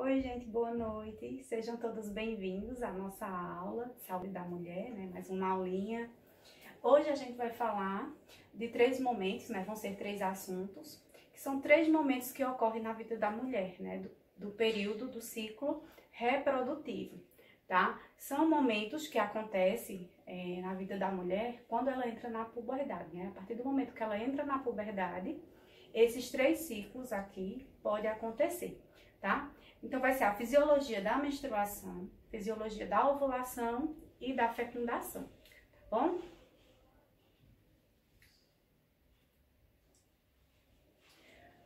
Oi, gente, boa noite. Sejam todos bem-vindos à nossa aula de saúde da mulher, né? Mais uma aulinha. Hoje a gente vai falar de 3 momentos, né? Vão ser 3 assuntos, que são 3 momentos que ocorrem na vida da mulher, né? Do período do ciclo reprodutivo, tá? São momentos que acontecem na vida da mulher quando ela entra na puberdade, né? A partir do momento que ela entra na puberdade, esses 3 ciclos aqui podem acontecer, tá? Então, vai ser a fisiologia da menstruação, fisiologia da ovulação e da fecundação, tá bom?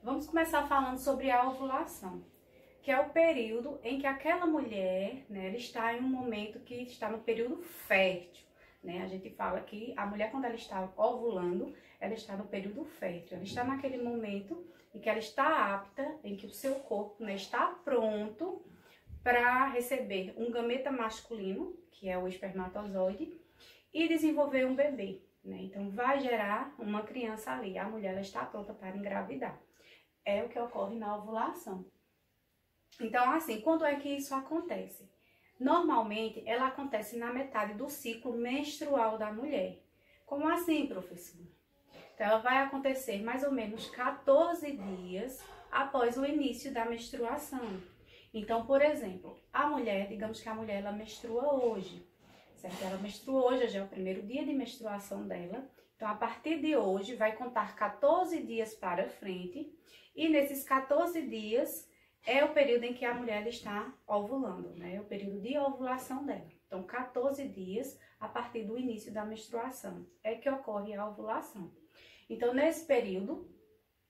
Vamos começar falando sobre a ovulação, que é o período em que aquela mulher, né, ela está em um momento que está no período fértil, né? A gente fala que a mulher, quando ela está ovulando, ela está no período fértil, ela está naquele momento em que ela está apta, em que o seu corpo, né, está pronto para receber um gameta masculino, que é o espermatozoide, e desenvolver um bebê, né? Então vai gerar uma criança ali, a mulher ela está pronta para engravidar. É o que ocorre na ovulação. Então, assim, quando é que isso acontece? Normalmente, ela acontece na metade do ciclo menstrual da mulher. Como assim, professor? Então, ela vai acontecer mais ou menos 14 dias após o início da menstruação. Então, por exemplo, a mulher, digamos que a mulher ela menstrua hoje, certo? Ela menstrua hoje, já é o primeiro dia de menstruação dela. Então, a partir de hoje, vai contar 14 dias para frente. E nesses 14 dias é o período em que a mulher está ovulando, né? É o período de ovulação dela. Então, 14 dias a partir do início da menstruação é que ocorre a ovulação. Então, nesse período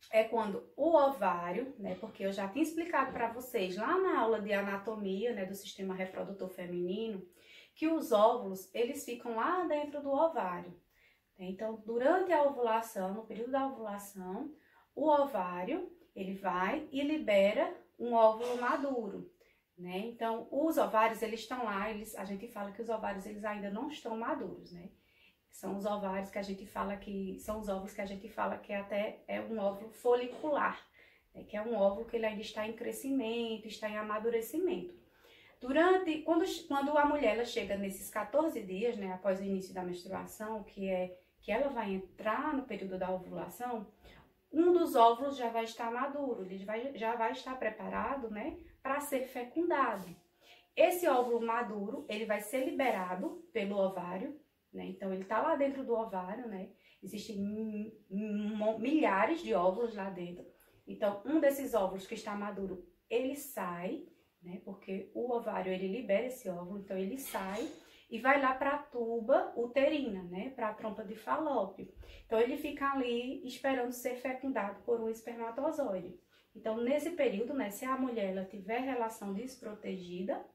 é quando o ovário, né? Porque eu já tinha explicado para vocês lá na aula de anatomia, né, do sistema reprodutor feminino, que os óvulos, eles ficam lá dentro do ovário. Então, durante a ovulação, no período da ovulação, o ovário, ele vai e libera um óvulo maduro, né? Então, os ovários, eles estão lá, a gente fala que os ovários, eles ainda não estão maduros, né? São os ovários que a gente fala que, são os óvulos que a gente fala que até é um óvulo folicular, né? Que é um óvulo que ele ainda está em crescimento, está em amadurecimento. Quando a mulher ela chega nesses 14 dias, né, após o início da menstruação, que ela vai entrar no período da ovulação, um dos óvulos já vai estar maduro, ele já vai estar preparado, né, para ser fecundado. Esse óvulo maduro, ele vai ser liberado pelo ovário, né, então ele está lá dentro do ovário, né, existem milhares de óvulos lá dentro. Então, um desses óvulos que está maduro, ele sai, né, porque o ovário, ele libera esse óvulo, então ele sai e vai lá para a tuba uterina, né, para a trompa de Falópio. Então, ele fica ali esperando ser fecundado por um espermatozoide. Então, nesse período, né, se a mulher ela tiver relação desprotegida,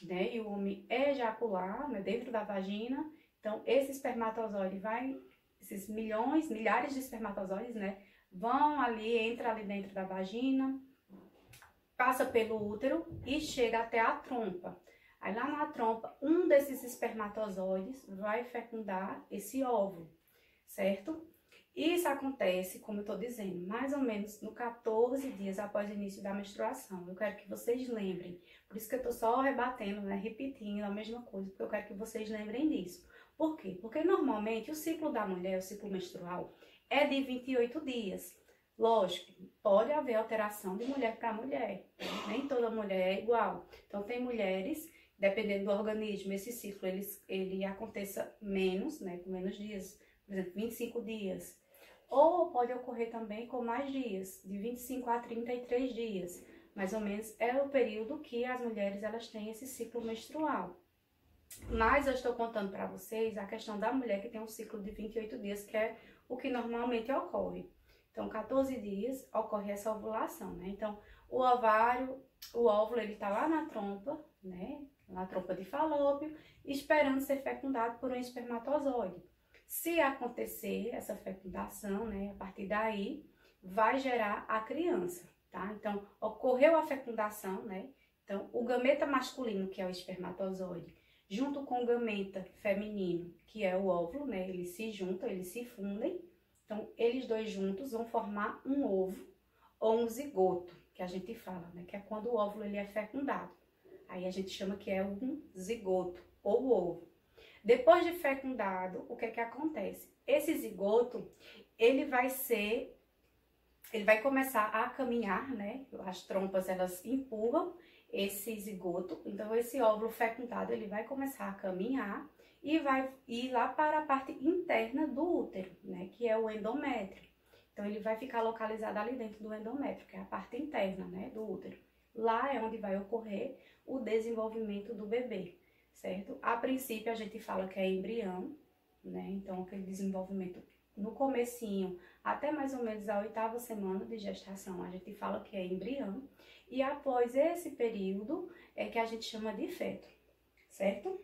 né, e o homem ejacular, né, dentro da vagina, então esse espermatozoide esses milhares de espermatozoides, né, entra ali dentro da vagina, passa pelo útero e chega até a trompa. Aí lá na trompa, um desses espermatozoides vai fecundar esse óvulo, certo? Isso acontece, como eu estou dizendo, mais ou menos no 14 dias após o início da menstruação. Eu quero que vocês lembrem, por isso que eu estou só rebatendo, né, repetindo a mesma coisa, porque eu quero que vocês lembrem disso. Por quê? Porque normalmente o ciclo da mulher, o ciclo menstrual, é de 28 dias. Lógico, pode haver alteração de mulher para mulher, né? Nem toda mulher é igual. Então, tem mulheres, dependendo do organismo, esse ciclo ele aconteça menos, né, com menos dias, por exemplo, 25 dias. Ou pode ocorrer também com mais dias, de 25 a 33 dias. Mais ou menos é o período que as mulheres elas têm esse ciclo menstrual. Mas eu estou contando para vocês a questão da mulher que tem um ciclo de 28 dias, que é o que normalmente ocorre. Então, 14 dias ocorre essa ovulação, né? Então, o óvulo, ele tá lá na trompa, né? Na trompa de Falópio, esperando ser fecundado por um espermatozoide. Se acontecer essa fecundação, né? A partir daí, vai gerar a criança, tá? Então, ocorreu a fecundação, né? Então, o gameta masculino, que é o espermatozoide, junto com o gameta feminino, que é o óvulo, né? Eles se juntam, eles se fundem. Então, eles dois juntos vão formar um ovo ou um zigoto, que a gente fala, né? Que é quando o óvulo ele é fecundado. Aí a gente chama que é um zigoto ou ovo. Depois de fecundado, o que é que acontece? Esse zigoto, ele vai começar a caminhar, né? As trompas, elas empurram esse zigoto. Então, esse óvulo fecundado, ele vai começar a caminhar e vai ir lá para a parte interna do útero, né? Que é o endométrio. Então, ele vai ficar localizado ali dentro do endométrio, que é a parte interna, né? Do útero. Lá é onde vai ocorrer o desenvolvimento do bebê, certo? A princípio, a gente fala que é embrião, né? Então, aquele desenvolvimento no comecinho, até mais ou menos a 8ª semana de gestação, a gente fala que é embrião. E após esse período, é que a gente chama de feto, certo?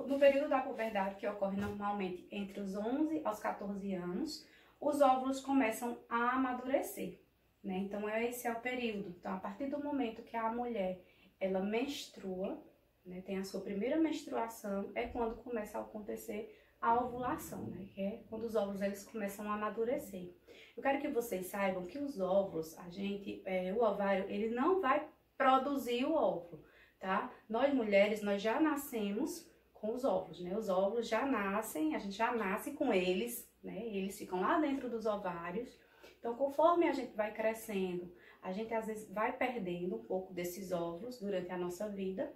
No período da puberdade, que ocorre normalmente entre os 11 aos 14 anos, os óvulos começam a amadurecer, né? Então, esse é o período. Então, a partir do momento que a mulher, ela menstrua, né, tem a sua primeira menstruação, é quando começa a acontecer a ovulação, né? Que é quando os óvulos, eles começam a amadurecer. Eu quero que vocês saibam que os óvulos, o ovário, ele não vai produzir o óvulo, tá? Nós mulheres, nós já nascemos com os óvulos, né? Os óvulos já nascem, a gente já nasce com eles, né? Eles ficam lá dentro dos ovários. Então, conforme a gente vai crescendo, a gente às vezes vai perdendo um pouco desses óvulos durante a nossa vida.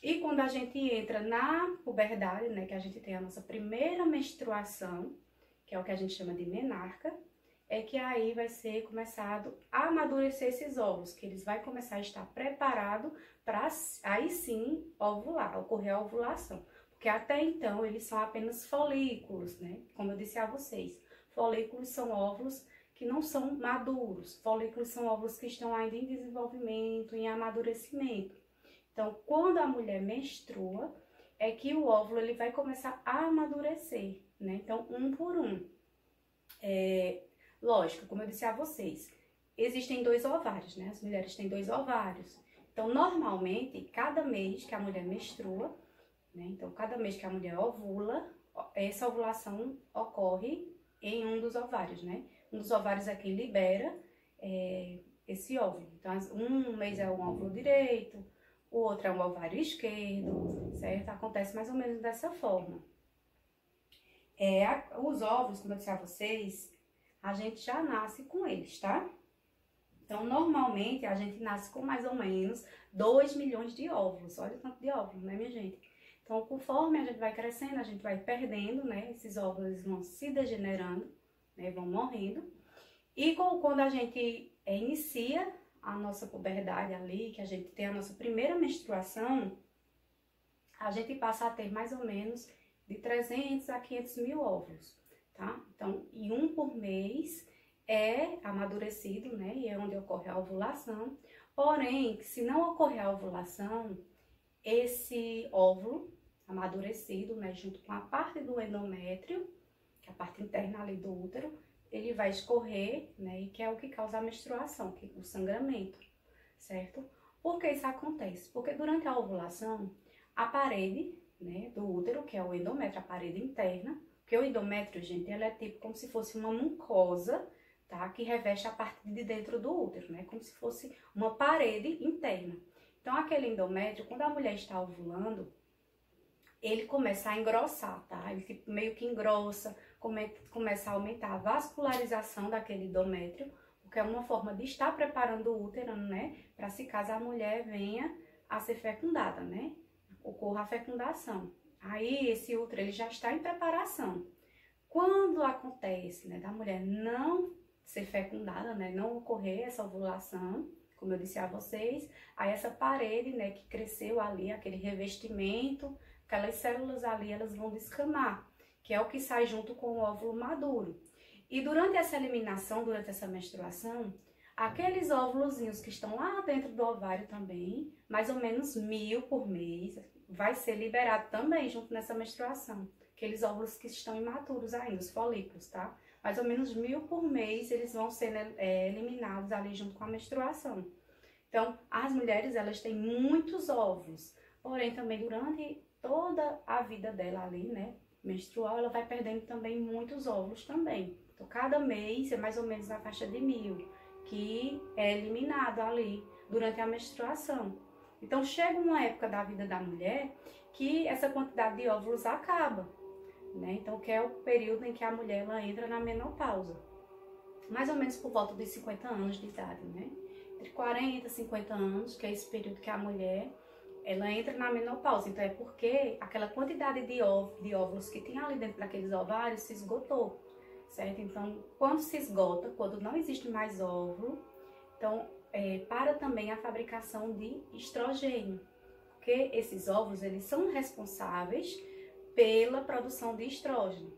E quando a gente entra na puberdade, né, que a gente tem a nossa primeira menstruação, que é o que a gente chama de menarca, é que aí vai ser começado a amadurecer esses óvulos, que eles vão começar a estar preparados para aí sim ovular, ocorrer a ovulação. Porque até então eles são apenas folículos, né? Como eu disse a vocês, folículos são óvulos que não são maduros, folículos são óvulos que estão ainda em desenvolvimento, em amadurecimento. Então, quando a mulher menstrua, é que o óvulo ele vai começar a amadurecer, né? Então, um por um. Lógico, como eu disse a vocês, existem 2 ovários, né? As mulheres têm 2 ovários. Então, normalmente, cada mês que a mulher menstrua, né? Então, cada mês que a mulher ovula, essa ovulação ocorre em um dos ovários, né? Um dos ovários é quem libera esse óvulo. Então, um mês é um óvulo direito, o outro é um ovário esquerdo, certo? Acontece mais ou menos dessa forma. Os óvulos, como eu disse a vocês, a gente já nasce com eles, tá? Então, normalmente, a gente nasce com mais ou menos 2 milhões de óvulos. Olha o tanto de óvulos, né, minha gente? Então, conforme a gente vai crescendo, a gente vai perdendo, né? Esses óvulos vão se degenerando, né? Vão morrendo. E quando a gente inicia a nossa puberdade ali, que a gente tem a nossa primeira menstruação, a gente passa a ter mais ou menos de 300 a 500 mil óvulos, tá? Então, e um por mês é amadurecido, né? E é onde ocorre a ovulação. Porém, se não ocorrer a ovulação, esse óvulo amadurecido, né? Junto com a parte do endométrio, que é a parte interna ali do útero, ele vai escorrer, né, e que é o que causa a menstruação, que é o sangramento, certo? Por que isso acontece? Porque durante a ovulação, a parede, né, do útero, que é o endométrio, a parede interna, porque o endométrio, gente, ele é tipo como se fosse uma mucosa, tá, que reveste a parte de dentro do útero, né, como se fosse uma parede interna. Então, aquele endométrio, quando a mulher está ovulando, ele começa a engrossar, tá? Ele tipo, meio que engrossa, começa a aumentar a vascularização daquele endométrio, porque é uma forma de estar preparando o útero, né? Para se caso a mulher venha a ser fecundada, né? Ocorra a fecundação. Aí esse útero ele já está em preparação. Quando acontece, né, da mulher não ser fecundada, né? Não ocorrer essa ovulação, como eu disse a vocês, aí essa parede, né, que cresceu ali, aquele revestimento, aquelas células ali, elas vão descamar, que é o que sai junto com o óvulo maduro. E durante essa eliminação, durante essa menstruação, aqueles óvulozinhos que estão lá dentro do ovário também, mais ou menos 1000 por mês, vai ser liberado também junto nessa menstruação. Aqueles óvulos que estão imaturos ainda, os folículos, tá? Mais ou menos 1000 por mês, eles vão ser eliminados ali junto com a menstruação. Então, as mulheres, elas têm muitos óvulos, porém também durante toda a vida dela ali, né, menstrual, ela vai perdendo também muitos óvulos também. Então, cada mês é mais ou menos na faixa de 1000, que é eliminado ali durante a menstruação. Então, chega uma época da vida da mulher que essa quantidade de óvulos acaba, né? Então, que é o período em que a mulher ela entra na menopausa. Mais ou menos por volta dos 50 anos de idade, né? Entre 40 e 50 anos, que é esse período que a mulher ela entra na menopausa. Então, é porque aquela quantidade de óvulos que tinha ali dentro daqueles ovários se esgotou, certo? Então, quando se esgota, quando não existe mais óvulo, então, para também a fabricação de estrogênio, porque esses óvulos, eles são responsáveis pela produção de estrógeno.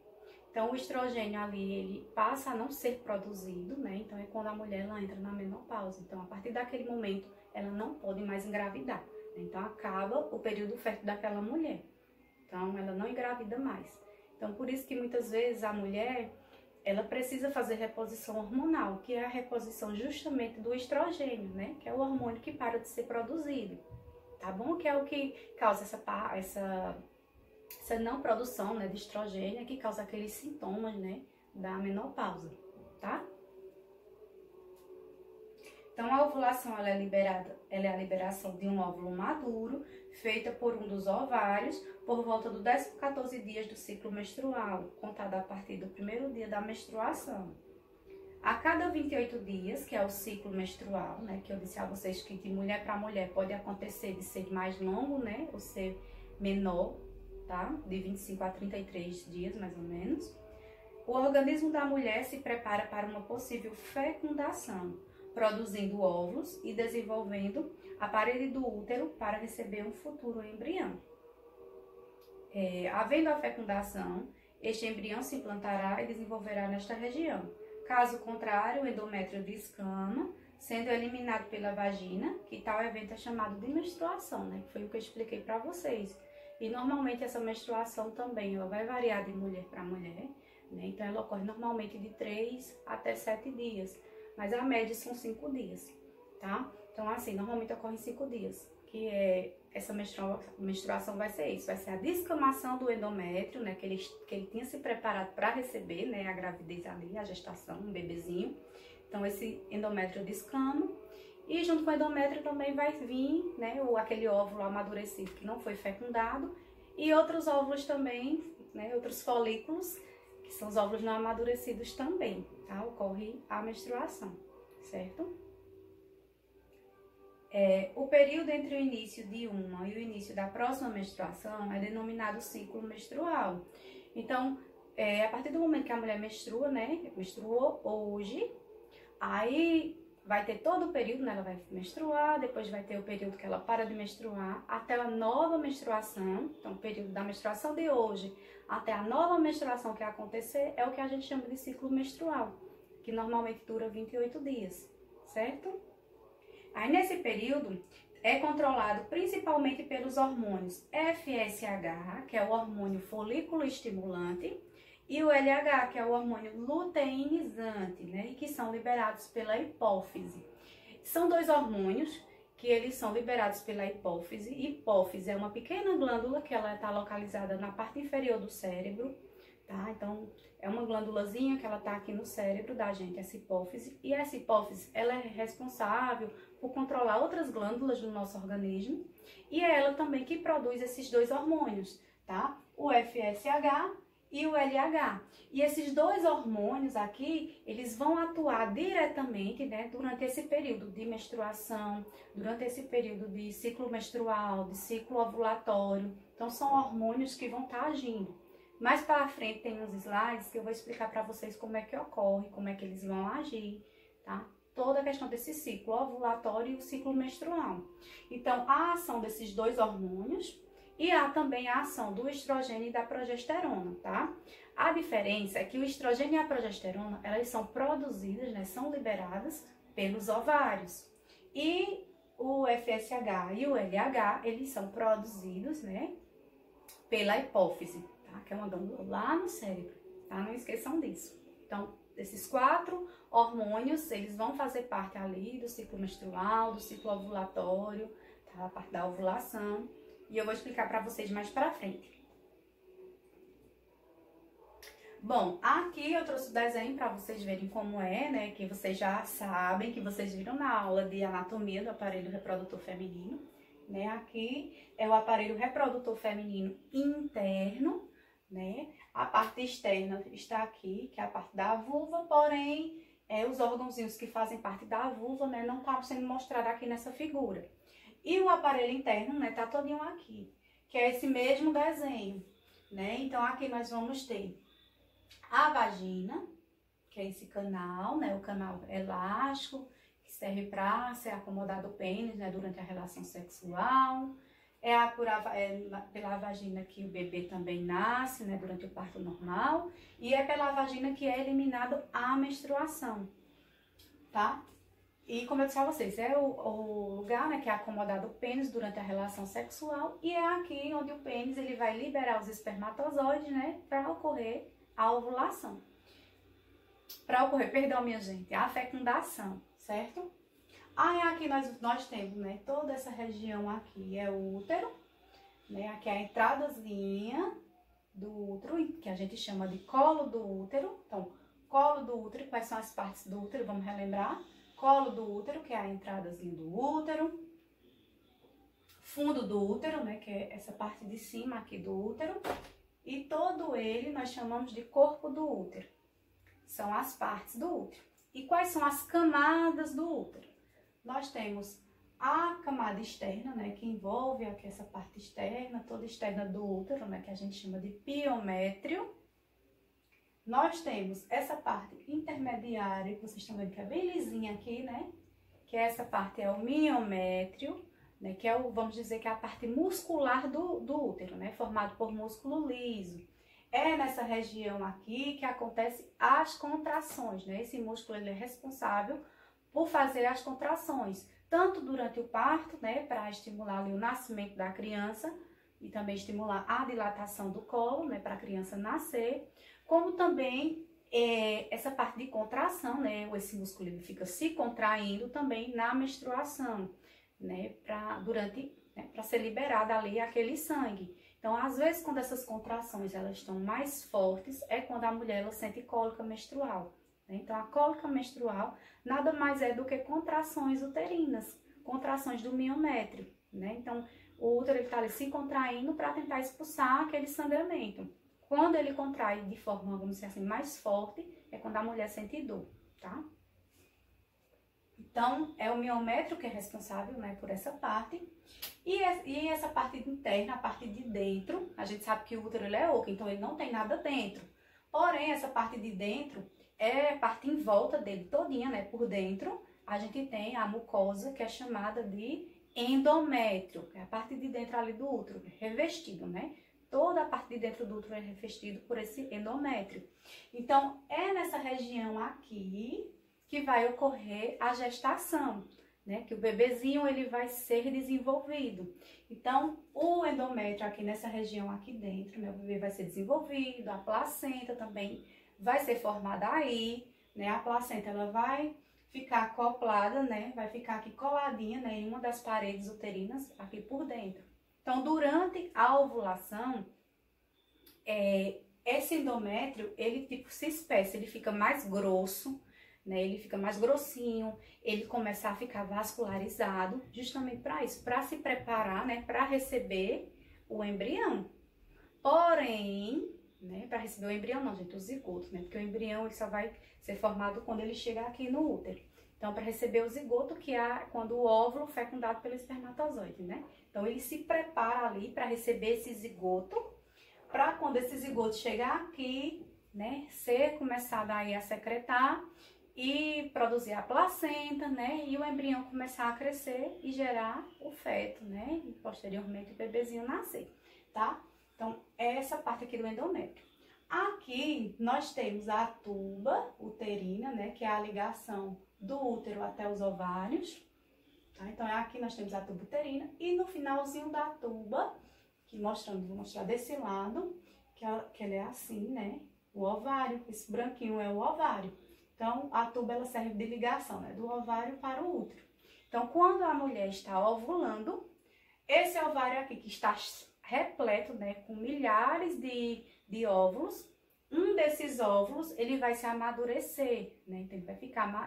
Então, o estrogênio ali, ele passa a não ser produzido, né? Então, é quando a mulher ela entra na menopausa. Então, a partir daquele momento, ela não pode mais engravidar. Então, acaba o período fértil daquela mulher. Então, ela não engravida mais. Então, por isso que muitas vezes a mulher, ela precisa fazer reposição hormonal, que é a reposição justamente do estrogênio, né? Que é o hormônio que para de ser produzido, tá bom? Que é o que causa essa não produção, né, de estrogênio, que causa aqueles sintomas, né, da menopausa, tá? Então, a ovulação ela é a liberação de um óvulo maduro, feita por um dos ovários, por volta do 10º a 14 dias do ciclo menstrual, contado a partir do primeiro dia da menstruação. A cada 28 dias, que é o ciclo menstrual, né, que eu disse a vocês que de mulher para mulher pode acontecer de ser mais longo, né, ou ser menor, tá? De 25 a 33 dias, mais ou menos. O organismo da mulher se prepara para uma possível fecundação, produzindo óvulos e desenvolvendo a parede do útero para receber um futuro embrião. Havendo a fecundação, este embrião se implantará e desenvolverá nesta região. Caso contrário, o endométrio descama, sendo eliminado pela vagina, que tal evento é chamado de menstruação, né? Que foi o que eu expliquei para vocês. E normalmente essa menstruação também ela vai variar de mulher para mulher, né? Então ela ocorre normalmente de 3 até 7 dias, mas a média são 5 dias, tá? Então assim, normalmente ocorre em 5 dias, que essa menstruação vai ser isso, vai ser a descamação do endométrio, né? Que ele tinha se preparado para receber, né? A gravidez ali, a gestação, um bebezinho. Então esse endométrio descama. E junto com o endométrio também vai vir, né, aquele óvulo amadurecido que não foi fecundado e outros óvulos também, né, outros folículos, que são os óvulos não amadurecidos também, tá? Ocorre a menstruação, certo? O período entre o início de uma e o início da próxima menstruação é denominado ciclo menstrual. Então, a partir do momento que a mulher menstrua, né, menstruou hoje, aí vai ter todo o período, né? Ela vai menstruar, depois vai ter o período que ela para de menstruar, até a nova menstruação. Então, o período da menstruação de hoje até a nova menstruação que acontecer é o que a gente chama de ciclo menstrual, que normalmente dura 28 dias, certo? Aí, nesse período, é controlado principalmente pelos hormônios FSH, que é o hormônio folículo estimulante, e o LH, que é o hormônio luteinizante, né? E que são liberados pela hipófise. São dois hormônios que eles são liberados pela hipófise. Hipófise é uma pequena glândula que ela está localizada na parte inferior do cérebro, tá? Então, é uma glândulazinha que ela está aqui no cérebro da gente, essa hipófise. E essa hipófise, ela é responsável por controlar outras glândulas do nosso organismo. E é ela também que produz esses dois hormônios, tá? O FSH e o LH. E esses dois hormônios aqui, eles vão atuar diretamente, né, durante esse período de menstruação, durante esse período de ciclo menstrual, de ciclo ovulatório. Então, são hormônios que vão estar agindo. Mais para frente tem uns slides que eu vou explicar para vocês como é que ocorre, como é que eles vão agir, tá? Toda a questão desse ciclo ovulatório e o ciclo menstrual. Então, a ação desses dois hormônios e há também a ação do estrogênio e da progesterona, tá? A diferença é que o estrogênio e a progesterona, elas são produzidas, né, são liberadas pelos ovários. E o FSH e o LH, eles são produzidos, né, pela hipófise, tá? Que é uma glândula lá no cérebro, tá? Não esqueçam disso. Então, esses 4 hormônios, eles vão fazer parte ali do ciclo menstrual, do ciclo ovulatório, tá? A parte da ovulação. E eu vou explicar para vocês mais para frente. Bom, aqui eu trouxe o desenho para vocês verem como é, né? Que vocês já sabem, que vocês viram na aula de anatomia do aparelho reprodutor feminino, né? Aqui é o aparelho reprodutor feminino interno, né? A parte externa está aqui, que é a parte da vulva, porém, os órgãozinhos que fazem parte da vulva, né? Não estão sendo mostrados aqui nessa figura. E o aparelho interno, né? Tá todinho aqui, que é esse mesmo desenho, né? Então, aqui nós vamos ter a vagina, que é esse canal, né? O canal elástico, que serve para ser acomodado o pênis, né? Durante a relação sexual. Pela vagina que o bebê também nasce, né? Durante o parto normal. E é pela vagina que é eliminada a menstruação, tá? E como eu disse a vocês, é o lugar, né, que é acomodado o pênis durante a relação sexual. E é aqui onde o pênis ele vai liberar os espermatozoides, né? Para ocorrer a ovulação. Para ocorrer, perdão, minha gente, a fecundação, certo? Aí aqui nós temos, né, toda essa região aqui é o útero, né? Aqui é a entradazinha do útero, que a gente chama de colo do útero. Então, colo do útero, quais são as partes do útero? Vamos relembrar. Colo do útero, que é a entradazinha do útero. Fundo do útero, né, que é essa parte de cima aqui do útero. E todo ele nós chamamos de corpo do útero. São as partes do útero. E quais são as camadas do útero? Nós temos a camada externa, né, que envolve aqui essa parte externa, toda externa do útero, né, que a gente chama de piométrio. Nós temos essa parte intermediária, que vocês estão vendo que é bem lisinha aqui, né, que essa parte é o miométrio, né, que é vamos dizer que é a parte muscular do útero, né, formado por músculo liso. É nessa região aqui que acontecem as contrações, né, esse músculo ele é responsável por fazer as contrações, tanto durante o parto, né, para estimular ali o nascimento da criança e também estimular a dilatação do colo, né, para a criança nascer, como também essa parte de contração, né, esse músculo ele fica se contraindo também na menstruação, né, para ser liberada ali aquele sangue. Então, às vezes, quando essas contrações elas estão mais fortes, é quando a mulher ela sente cólica menstrual. Né? Então, a cólica menstrual nada mais é do que contrações uterinas, contrações do miométrio. Né? Então, o útero está ali se contraindo para tentar expulsar aquele sangramento. Quando ele contrai de forma, vamos dizer assim, mais forte, é quando a mulher sente dor, tá? Então, é o miométrio que é responsável, né, por essa parte. E essa parte interna, a parte de dentro, a gente sabe que o útero ele é oco, então ele não tem nada dentro. Porém, essa parte de dentro é a parte em volta dele todinha, né, por dentro. A gente tem a mucosa, que é chamada de endométrio, que é a parte de dentro ali do útero, revestido, né? Toda a parte de dentro do útero é revestido por esse endométrio. Então, é nessa região aqui que vai ocorrer a gestação, né? Que o bebezinho ele vai ser desenvolvido. Então, o endométrio aqui nessa região aqui dentro, né? O bebê vai ser desenvolvido, a placenta também vai ser formada aí, né? A placenta ela vai ficar acoplada, né? Vai ficar aqui coladinha, né? Em uma das paredes uterinas aqui por dentro. Então, durante a ovulação, esse endométrio, ele tipo se espessa, ele fica mais grosso, né? Ele fica mais grossinho, ele começa a ficar vascularizado, justamente para isso, para se preparar, né? Para receber o embrião. Porém, né? Para receber o embrião não, gente, o zigoto, né? Porque o embrião ele só vai ser formado quando ele chegar aqui no útero. Então, para receber o zigoto, que é quando o óvulo é fecundado pelo espermatozoide, né? Então, ele se prepara ali para receber esse zigoto, para quando esse zigoto chegar aqui, né, ser começado aí a secretar e produzir a placenta, né, e o embrião começar a crescer e gerar o feto, né, e posteriormente o bebezinho nascer, tá? Então, é essa parte aqui do endométrio. Aqui, nós temos a tuba uterina, né, que é a ligação do útero até os ovários. Tá? Então, aqui nós temos a tuba uterina e no finalzinho da tuba, vou mostrar desse lado, que ela é assim, né? O ovário, esse branquinho é o ovário. Então, a tuba ela serve de ligação, né? Do ovário para o útero. Então, quando a mulher está ovulando, esse ovário aqui que está repleto, né? Com milhares de óvulos, um desses óvulos, ele vai se amadurecer, né? Então,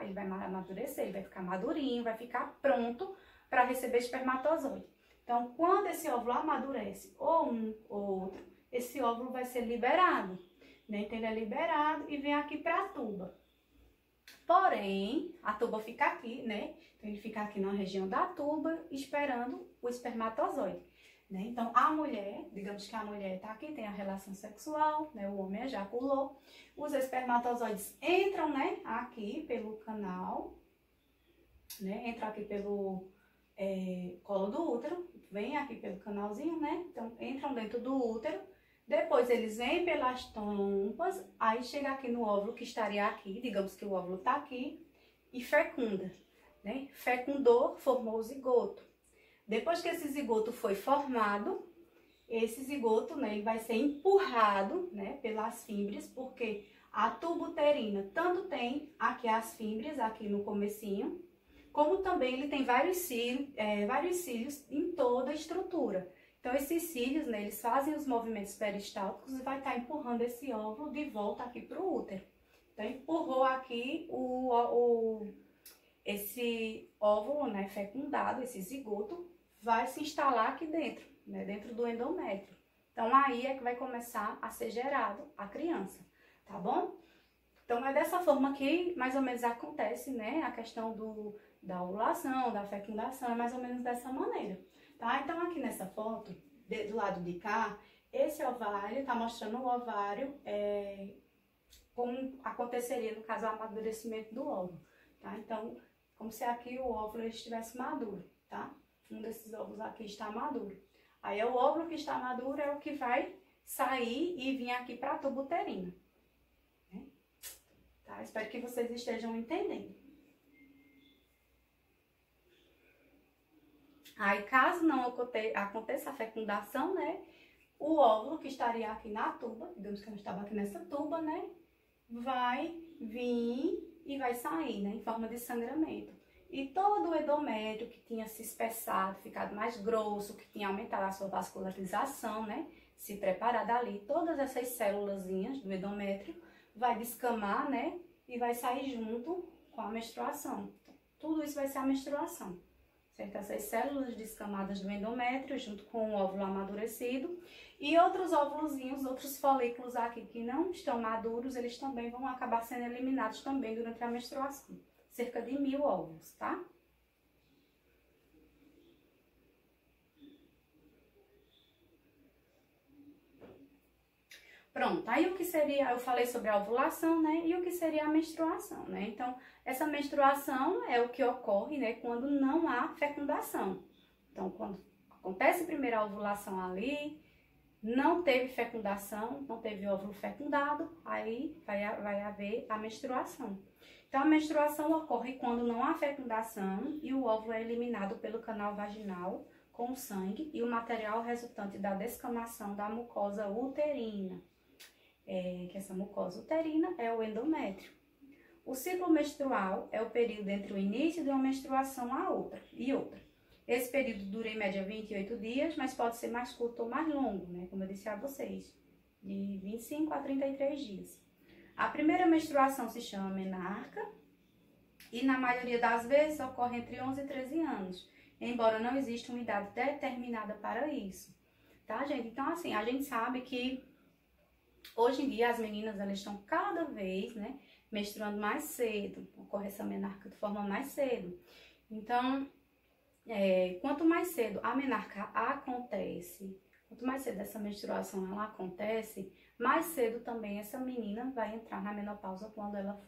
ele vai amadurecer, ele vai ficar madurinho, vai ficar pronto para receber espermatozoide. Então, quando esse óvulo amadurece, ou um ou outro, esse óvulo vai ser liberado, né? Então, ele é liberado e vem aqui para a tuba. Porém, a tuba fica aqui, né? Então, ele fica aqui na região da tuba, esperando o espermatozoide. Né? Então, a mulher, digamos que a mulher está aqui, tem a relação sexual, né? O homem ejaculou, os espermatozoides entram, né? Aqui pelo canal, né? Entram aqui pelo colo do útero, vem aqui pelo canalzinho, né? Então, entram dentro do útero, depois eles vêm pelas trompas, aí chega aqui no óvulo que estaria aqui, digamos que o óvulo está aqui, e fecunda, né? Fecundou, formou o zigoto. Depois que esse zigoto foi formado, esse zigoto, né, ele vai ser empurrado, né, pelas fímbrias, porque a tuba uterina tanto tem aqui as fímbrias, aqui no comecinho, como também ele tem vários cílios em toda a estrutura. Então, esses cílios, né, eles fazem os movimentos peristálticos e vai estar empurrando esse óvulo de volta aqui para o útero. Então, empurrou aqui esse óvulo, né, fecundado, esse zigoto, vai se instalar aqui dentro, né, dentro do endométrio. Então, aí é que vai começar a ser gerado a criança, tá bom? Então, é dessa forma que mais ou menos acontece, né, a questão da ovulação, da fecundação, é mais ou menos dessa maneira, tá? Então, aqui nessa foto, do lado de cá, esse ovário tá mostrando o ovário, como aconteceria, no caso, o amadurecimento do óvulo, tá? Então, como se aqui o óvulo estivesse maduro, tá? Um desses óvulos aqui está maduro. Aí é o óvulo que está maduro é o que vai sair e vir aqui para a tuba uterina. Né? Tá? Espero que vocês estejam entendendo. Aí, caso não aconteça a fecundação, né? O óvulo que estaria aqui na tuba, digamos que eu estava aqui nessa tuba, né? Vai vir e vai sair, né? Em forma de sangramento. E todo o endométrio que tinha se espessado, ficado mais grosso, que tinha aumentado a sua vascularização, né? Se preparar dali, todas essas célulazinhas do endométrio vai descamar, né? E vai sair junto com a menstruação. Então, tudo isso vai ser a menstruação, certo? Essas células descamadas do endométrio, junto com o óvulo amadurecido. E outros óvulozinhos, outros folículos aqui que não estão maduros, eles também vão acabar sendo eliminados também durante a menstruação. Cerca de 1000 óvulos, tá? Pronto, aí o que seria, eu falei sobre a ovulação, né? E o que seria a menstruação, né? Então, essa menstruação é o que ocorre, né? Quando não há fecundação. Então, quando acontece primeiro a ovulação ali, não teve fecundação, não teve óvulo fecundado, aí vai haver a menstruação. Então, a menstruação ocorre quando não há fecundação e o óvulo é eliminado pelo canal vaginal com o sangue e o material resultante da descamação da mucosa uterina. Que essa mucosa uterina é o endométrio. O ciclo menstrual é o período entre o início de uma menstruação e outra. Esse período dura em média 28 dias, mas pode ser mais curto ou mais longo, né? Como eu disse a vocês, de 25 a 33 dias. A primeira menstruação se chama menarca e na maioria das vezes ocorre entre 11 e 13 anos, embora não exista uma idade determinada para isso, tá, gente? Então, assim, a gente sabe que hoje em dia as meninas, elas estão cada vez, né, menstruando mais cedo, ocorre essa menarca de forma mais cedo. Então, quanto mais cedo a menarca acontece, quanto mais cedo essa menstruação ela acontece, mais cedo também essa menina vai entrar na menopausa quando ela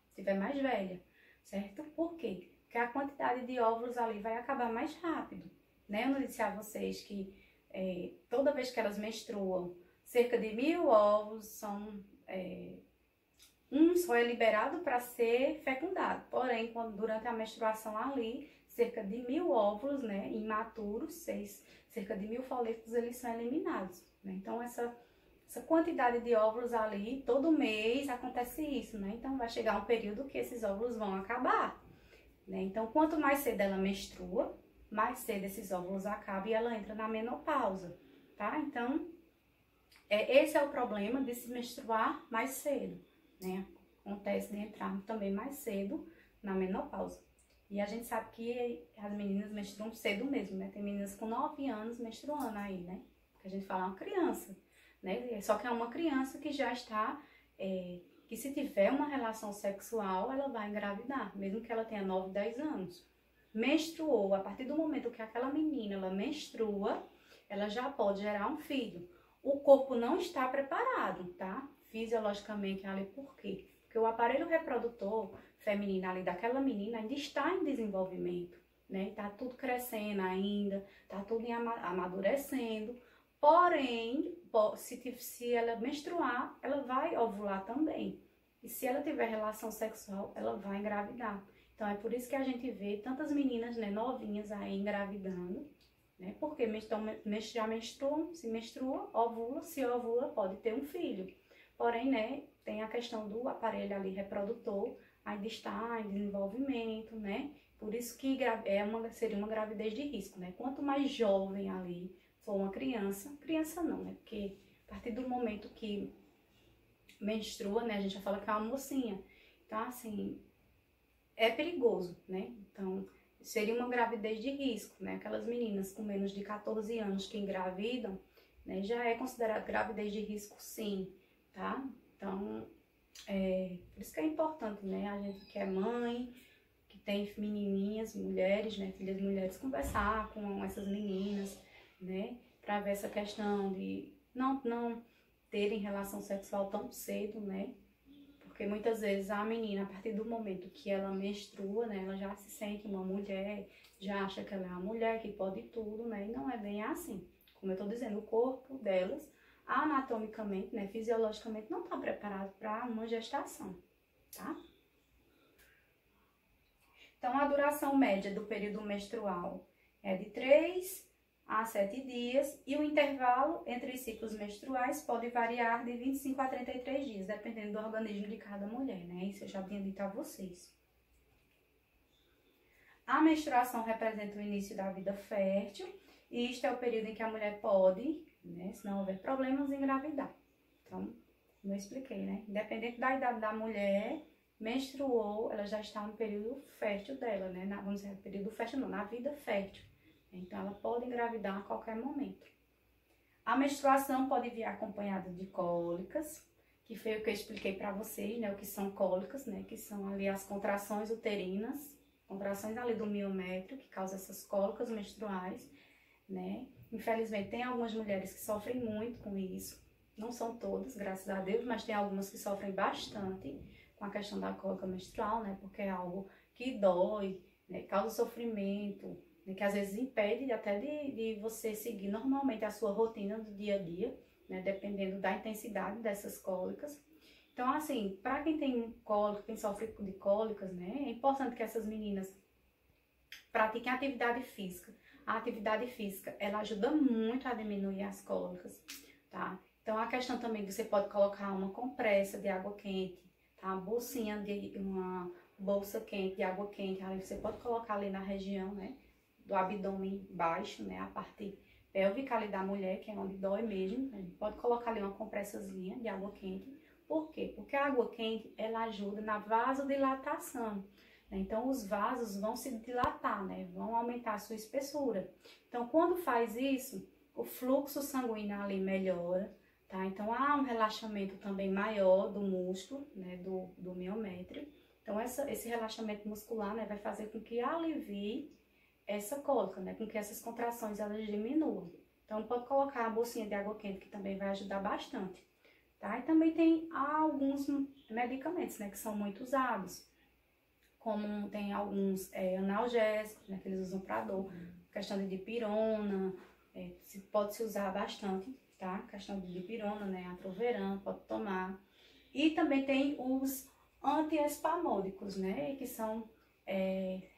estiver mais velha, certo? Por quê? Porque a quantidade de óvulos ali vai acabar mais rápido, né? Eu não disse a vocês que toda vez que elas menstruam, cerca de 1000 óvulos um só é liberado para ser fecundado. Porém, durante a menstruação ali, cerca de 1000 óvulos, né, imaturos, cerca de 1000 folículos, eles são eliminados, né? Então, essa quantidade de óvulos ali, todo mês acontece isso, né? Então, vai chegar um período que esses óvulos vão acabar, né? Então, quanto mais cedo ela menstrua, mais cedo esses óvulos acabam e ela entra na menopausa, tá? Então, Esse é o problema de se menstruar mais cedo, né? Acontece de entrar também mais cedo na menopausa. E a gente sabe que as meninas menstruam cedo mesmo, né? Tem meninas com 9 anos menstruando aí, né? Que a gente fala uma criança, né? Só que é uma criança que já está, que se tiver uma relação sexual, ela vai engravidar, mesmo que ela tenha 9, 10 anos. Menstruou, a partir do momento que aquela menina, ela menstrua, ela já pode gerar um filho. O corpo não está preparado, tá? Fisiologicamente ali, por quê? Porque o aparelho reprodutor feminino ali daquela menina ainda está em desenvolvimento, né? Tá tudo crescendo ainda, tá tudo amadurecendo. Porém, se ela menstruar, ela vai ovular também. E se ela tiver relação sexual, ela vai engravidar. Então, é por isso que a gente vê tantas meninas, né, novinhas aí engravidando, né? Porque já menstruam, se menstrua, ovula, se ovula, pode ter um filho. Porém, né, tem a questão do aparelho ali reprodutor, ainda está em desenvolvimento, né? Por isso que seria uma gravidez de risco, né? Quanto mais jovem ali for uma criança não, né? Porque a partir do momento que menstrua, né, a gente já fala que é uma mocinha. Então, assim, é perigoso, né? Então, seria uma gravidez de risco, né? Aquelas meninas com menos de 14 anos que engravidam, né, já é considerado gravidez de risco, sim, tá? Então, por isso que é importante, né? A gente que é mãe, que tem menininhas, mulheres, né? Filhas mulheres, conversar com essas meninas, né? Pra ver essa questão de não terem relação sexual tão cedo, né? Porque muitas vezes a menina, a partir do momento que ela menstrua, né? Ela já se sente uma mulher, já acha que ela é uma mulher, que pode tudo, né? E não é bem assim. Como eu tô dizendo, o corpo delas anatomicamente, né, fisiologicamente, não está preparado para uma gestação, tá? Então, a duração média do período menstrual é de 3 a 7 dias e o intervalo entre os ciclos menstruais pode variar de 25 a 33 dias, dependendo do organismo de cada mulher, né? Isso eu já tinha dito a vocês. A menstruação representa o início da vida fértil e este é o período em que a mulher pode, né, se não houver problemas, engravidar. Então, como eu expliquei, né? Independente da idade da mulher, menstruou, ela já está no período fértil dela, né? Vamos dizer, período fértil não, na vida fértil. Então, ela pode engravidar a qualquer momento. A menstruação pode vir acompanhada de cólicas, que foi o que eu expliquei para vocês, né? O que são cólicas, né? Que são ali as contrações uterinas, contrações ali do miométrio, que causam essas cólicas menstruais, né? Infelizmente, tem algumas mulheres que sofrem muito com isso. Não são todas, graças a Deus, mas tem algumas que sofrem bastante com a questão da cólica menstrual, né? Porque é algo que dói, né? Causa sofrimento, né? Que às vezes impede até de você seguir normalmente a sua rotina do dia a dia, né? Dependendo da intensidade dessas cólicas. Então, assim, para quem tem cólica, quem sofre de cólicas, né? É importante que essas meninas pratiquem atividade física. A atividade física, ela ajuda muito a diminuir as cólicas, tá? Então, a questão também que você pode colocar uma compressa de água quente, tá? Uma bolsa quente de água quente, aí você pode colocar ali na região, né, do abdômen baixo, né, a parte pélvica ali da mulher, que é onde dói mesmo, né? Pode colocar ali uma compressazinha de água quente. Por quê? Porque a água quente, ela ajuda na vasodilatação. Então, os vasos vão se dilatar, né? Vão aumentar a sua espessura. Então, quando faz isso, o fluxo sanguíneo ali melhora, tá? Então, há um relaxamento também maior do músculo, né? Do miométrio. Então, esse relaxamento muscular, né? Vai fazer com que alivie essa cólica, né? Com que essas contrações, elas diminuam. Então, pode colocar a bolsinha de água quente, que também vai ajudar bastante, tá? E também tem alguns medicamentos, né? Que são muito usados. Como tem alguns analgésicos, né, que eles usam para dor, questão de dipirona, pode-se usar bastante, tá? Questão de dipirona, né, atroveran, pode tomar. E também tem os antiespasmódicos, né, que são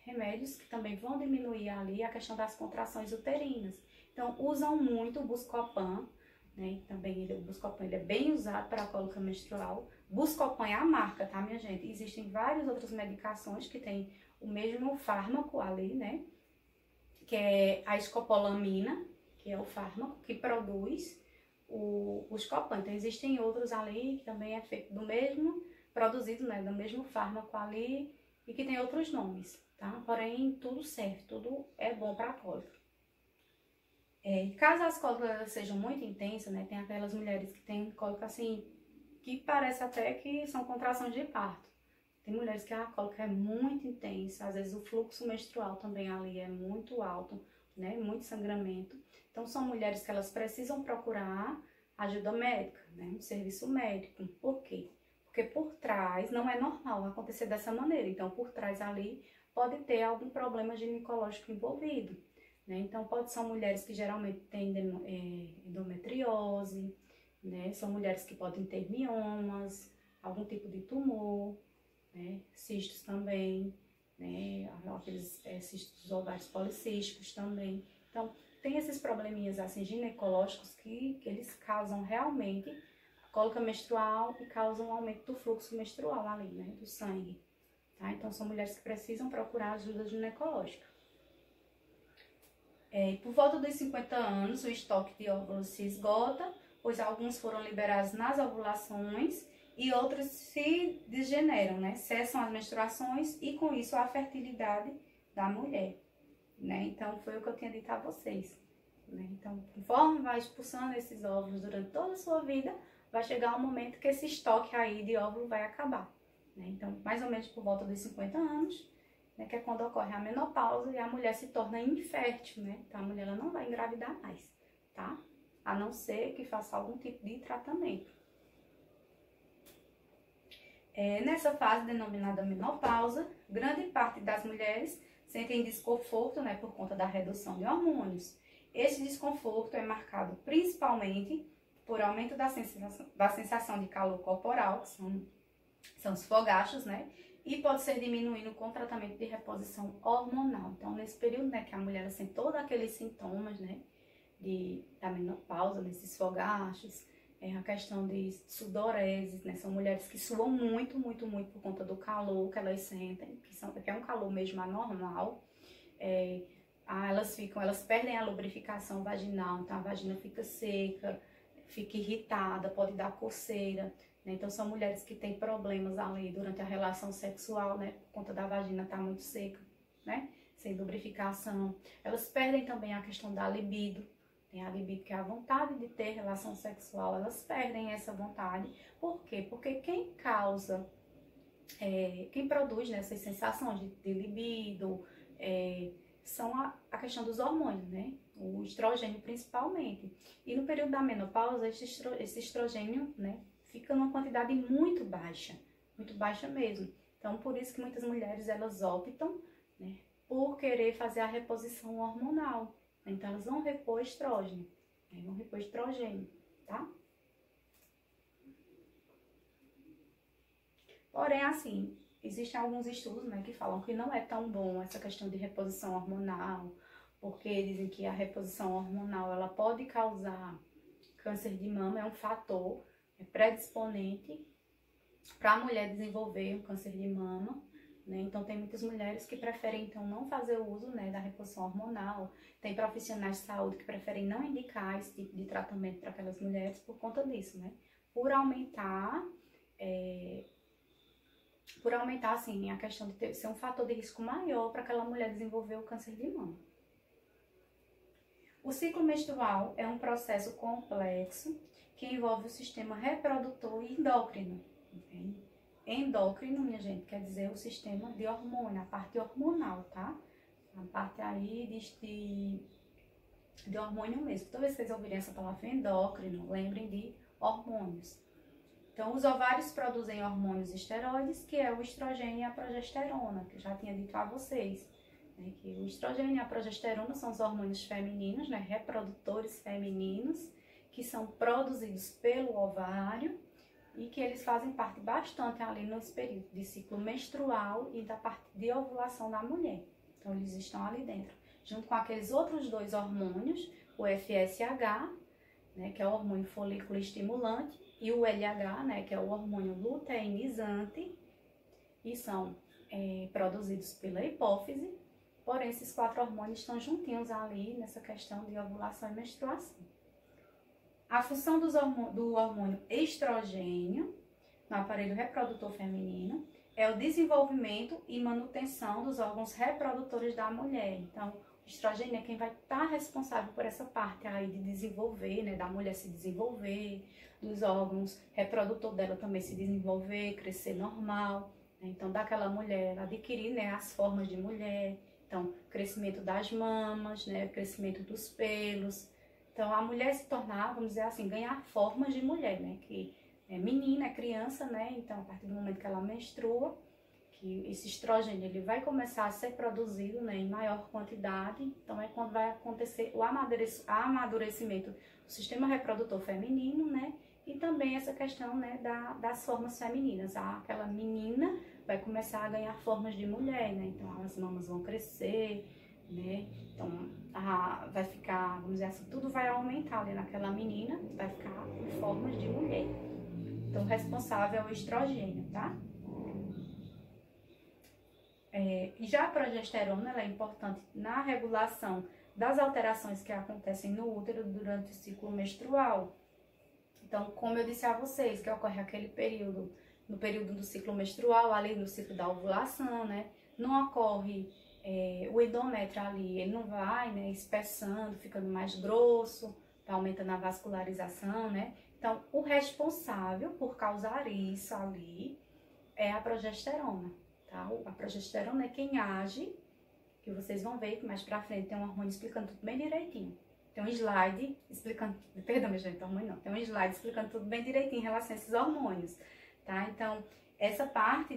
remédios que também vão diminuir ali a questão das contrações uterinas. Então, usam muito o Buscopan, né, também o Buscopan ele é bem usado para a cólica menstrual. Buscopan é a marca, tá, minha gente? Existem várias outras medicações que tem o mesmo fármaco ali, né? Que é a escopolamina, que é o fármaco que produz o Buscopan. Então, existem outros ali que também é feito do mesmo, produzido, né, do mesmo fármaco ali e que tem outros nomes, tá? Porém, tudo serve, tudo é bom para cólica. Caso as cólicas sejam muito intensas, né, tem aquelas mulheres que têm cólica assim, que parece até que são contrações de parto. Tem mulheres que a cólica é muito intensa, às vezes o fluxo menstrual também ali é muito alto, né, muito sangramento. Então, são mulheres que elas precisam procurar ajuda médica, né, um serviço médico. Por quê? Porque por trás não é normal acontecer dessa maneira. Então, por trás ali pode ter algum problema ginecológico envolvido, né? Então, são mulheres que geralmente têm endometriose, né? São mulheres que podem ter miomas, algum tipo de tumor, né? Cistos também, né? Aqueles cistos dos ovários policísticos também. Então, tem esses probleminhas assim ginecológicos que eles causam realmente cólica menstrual e causam um aumento do fluxo menstrual ali, né? Do sangue, tá? Então, são mulheres que precisam procurar ajuda ginecológica. Por volta dos 50 anos, o estoque de óvulos se esgota, pois alguns foram liberados nas ovulações e outros se degeneram, né? Cessam as menstruações e, com isso, a fertilidade da mulher, né? Então, foi o que eu tinha dito a vocês, né? Então, conforme vai expulsando esses óvulos durante toda a sua vida, vai chegar um momento que esse estoque aí de óvulo vai acabar, né? Então, mais ou menos por volta dos 50 anos, né, que é quando ocorre a menopausa e a mulher se torna infértil, né? Então, a mulher ela não vai engravidar mais, tá? A não ser que faça algum tipo de tratamento. Nessa fase denominada menopausa, grande parte das mulheres sentem desconforto, né, por conta da redução de hormônios. Esse desconforto é marcado principalmente por aumento da sensação de calor corporal, que são os fogachos, né? E pode ser diminuindo com tratamento de reposição hormonal. Então, nesse período, né, que a mulher sente todos aqueles sintomas, né, da menopausa, desses fogachos, a questão de sudoreses, né, são mulheres que suam muito, muito, muito por conta do calor que elas sentem, que é um calor mesmo anormal. Elas perdem a lubrificação vaginal, então a vagina fica seca, fica irritada, pode dar coceira. Então, são mulheres que têm problemas ali durante a relação sexual, né? Por conta da vagina estar muito seca, né? Sem lubrificação. Elas perdem também a questão da libido. Tem a libido, que é a vontade de ter relação sexual. Elas perdem essa vontade. Por quê? Porque quem produz, né, essas sensações de libido, são a questão dos hormônios, né? O estrogênio principalmente. E no período da menopausa, esse estrogênio, né, fica numa quantidade muito baixa mesmo. Então, por isso que muitas mulheres, elas optam, né, por querer fazer a reposição hormonal. Então, elas vão repor estrógeno, né, vão repor estrogênio, tá? Porém, assim, existem alguns estudos, né, que falam que não é tão bom essa questão de reposição hormonal, porque dizem que a reposição hormonal, ela pode causar câncer de mama, é um fator predisponente para a mulher desenvolver um câncer de mama, né? Então, tem muitas mulheres que preferem, então, não fazer o uso, né, da reposição hormonal. Tem profissionais de saúde que preferem não indicar esse tipo de tratamento para aquelas mulheres por conta disso, né? Por aumentar, assim, a questão de ser um fator de risco maior para aquela mulher desenvolver o câncer de mama. O ciclo menstrual é um processo complexo que envolve o sistema reprodutor e endócrino. Okay? Endócrino, minha gente, quer dizer o sistema de hormônio, a parte hormonal, tá? A parte aí de hormônio mesmo. Toda vez que vocês ouvirem essa palavra endócrino, lembrem de hormônios. Então, os ovários produzem hormônios esteroides, que é o estrogênio e a progesterona, que eu já tinha dito a vocês. Que o estrogênio e a progesterona são os hormônios femininos, né, reprodutores femininos, que são produzidos pelo ovário e que eles fazem parte bastante ali nesse período de ciclo menstrual e da parte de ovulação da mulher. Então, eles estão ali dentro, junto com aqueles outros dois hormônios, o FSH, né, que é o hormônio folículo estimulante, e o LH, né, que é o hormônio luteinizante, e são produzidos pela hipófise. Porém, esses 4 hormônios estão juntinhos ali nessa questão de ovulação e menstruação. A função do hormônio estrogênio no aparelho reprodutor feminino é o desenvolvimento e manutenção dos órgãos reprodutores da mulher. Então, o estrogênio é quem vai estar responsável por essa parte aí de desenvolver, né, da mulher se desenvolver, dos órgãos reprodutor dela também se desenvolver, crescer normal, né? Então, daquela mulher adquirir, né, as formas de mulher. Então, crescimento das mamas, né, crescimento dos pelos. Então, a mulher se tornar, vamos dizer assim, ganhar formas de mulher, né, que é menina, é criança, né, então a partir do momento que ela menstrua, que esse estrogênio ele vai começar a ser produzido, né, em maior quantidade, então é quando vai acontecer o amadurecimento do sistema reprodutor feminino, né, e também essa questão, né, das formas femininas. Aquela menina vai começar a ganhar formas de mulher, né, então as mamas vão crescer, né, então vai ficar, vamos dizer assim, tudo vai aumentar ali naquela menina, vai ficar com formas de mulher. Então, o responsável é o estrogênio, tá? E já a progesterona, ela é importante na regulação das alterações que acontecem no útero durante o ciclo menstrual. Então, como eu disse a vocês, que ocorre aquele período, no período do ciclo menstrual, ali no ciclo da ovulação, né? Não ocorre o endométrio ali, ele não vai, né, espessando, ficando mais grosso, tá aumentando a vascularização, né? Então, o responsável por causar isso ali é a progesterona, tá? A progesterona é quem age, que vocês vão ver que mais pra frente tem um hormônio explicando tudo bem direitinho. Tem um slide explicando, perdão, minha gente, hormônio não, tem um slide explicando tudo bem direitinho em relação a esses hormônios, tá? Então, essa parte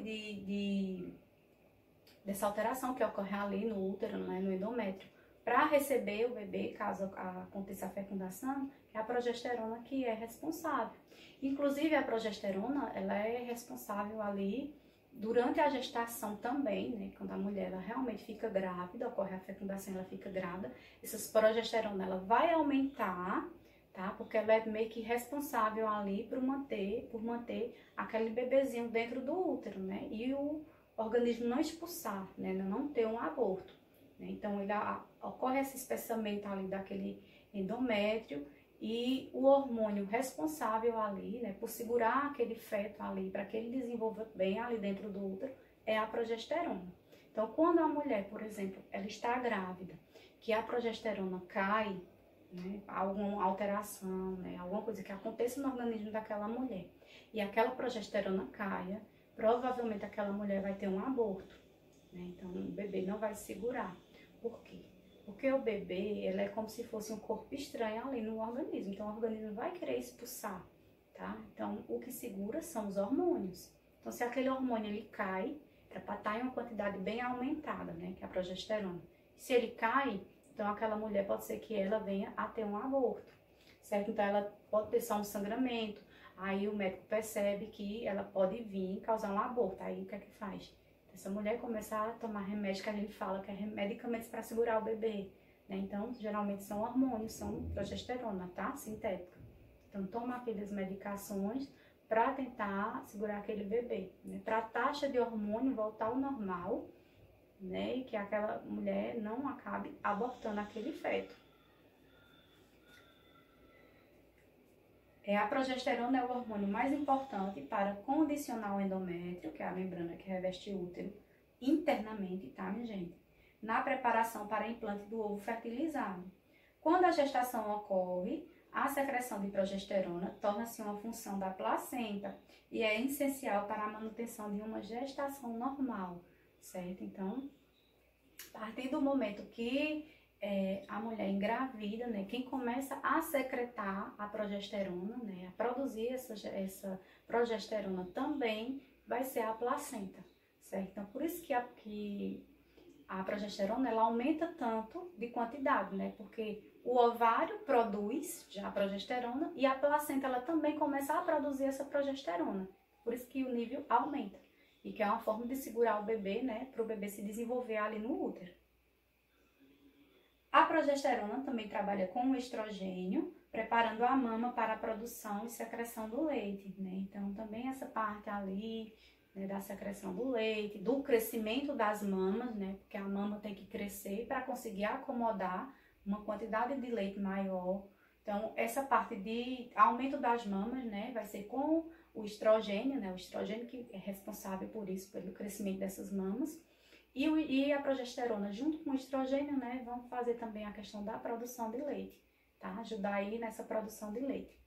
dessa alteração que ocorre ali no útero, né, no endométrio, para receber o bebê, caso aconteça a fecundação, é a progesterona que é responsável. Inclusive, a progesterona, ela é responsável ali durante a gestação também, né? Quando a mulher ela realmente fica grávida, ocorre a fecundação, ela fica grávida, essa progesterona ela vai aumentar, tá? Porque ela é meio que responsável ali por manter aquele bebezinho dentro do útero, né? E o organismo não expulsar, né? Não ter um aborto, né? Então, ocorre esse espessamento ali daquele endométrio e o hormônio responsável ali, né, por segurar aquele feto ali, para que ele desenvolva bem ali dentro do útero, é a progesterona. Então, quando a mulher, por exemplo, ela está grávida, que a progesterona cai, né, alguma alteração, né, alguma coisa que aconteça no organismo daquela mulher, e aquela progesterona caia, provavelmente aquela mulher vai ter um aborto, né? Então, o bebê não vai segurar. Por quê? Porque o bebê, ele é como se fosse um corpo estranho ali no organismo. Então, o organismo vai querer expulsar, tá? Então, o que segura são os hormônios. Então, se aquele hormônio ele cai, é para estar em uma quantidade bem aumentada, né? Que é a progesterona. Se ele cai, então aquela mulher pode ser que ela venha a ter um aborto, certo? Então, ela pode ter só um sangramento. Aí, o médico percebe que ela pode vir causar um aborto. Aí, o que é que faz? Essa mulher começar a tomar remédio que a gente fala que é medicamentos para segurar o bebê, né? Então, geralmente são hormônios, são progesterona, tá? Sintética. Então, toma aquelas medicações para tentar segurar aquele bebê, né? Para a taxa de hormônio voltar ao normal, né? E que aquela mulher não acabe abortando aquele feto. A progesterona é o hormônio mais importante para condicionar o endométrio, que é a membrana que reveste o útero, internamente, tá, minha gente? Na preparação para implante do ovo fertilizado. Quando a gestação ocorre, a secreção de progesterona torna-se uma função da placenta e é essencial para a manutenção de uma gestação normal, certo? Então, a partir do momento que a mulher engravida, né, quem começa a secretar a progesterona, né, a produzir essa progesterona também vai ser a placenta, certo? Então, por isso que a progesterona, ela aumenta tanto de quantidade, né, porque o ovário produz já a progesterona e a placenta, ela também começa a produzir essa progesterona, por isso que o nível aumenta, e que é uma forma de segurar o bebê, né, para o bebê se desenvolver ali no útero. A progesterona também trabalha com o estrogênio, preparando a mama para a produção e secreção do leite, né? Então, também essa parte ali, né, da secreção do leite, do crescimento das mamas, né? Porque a mama tem que crescer para conseguir acomodar uma quantidade de leite maior, Então, essa parte de aumento das mamas, né, vai ser com o estrogênio, né, o estrogênio que é responsável por isso, pelo crescimento dessas mamas. E a progesterona, junto com o estrogênio, né, vão fazer também a questão da produção de leite, tá? Ajudar aí nessa produção de leite.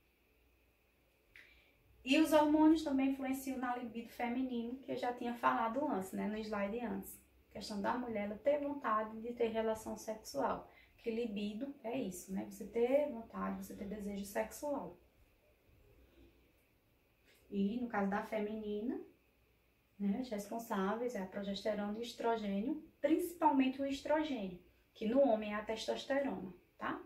E os hormônios também influenciam na libido feminino, que eu já tinha falado antes, né, no slide antes. A questão da mulher, ela ter vontade de ter relação sexual. Que libido é isso, né? Você ter vontade, você ter desejo sexual. E no caso da feminina, né, os responsáveis é a progesterona e o estrogênio, principalmente o estrogênio, que no homem é a testosterona, tá?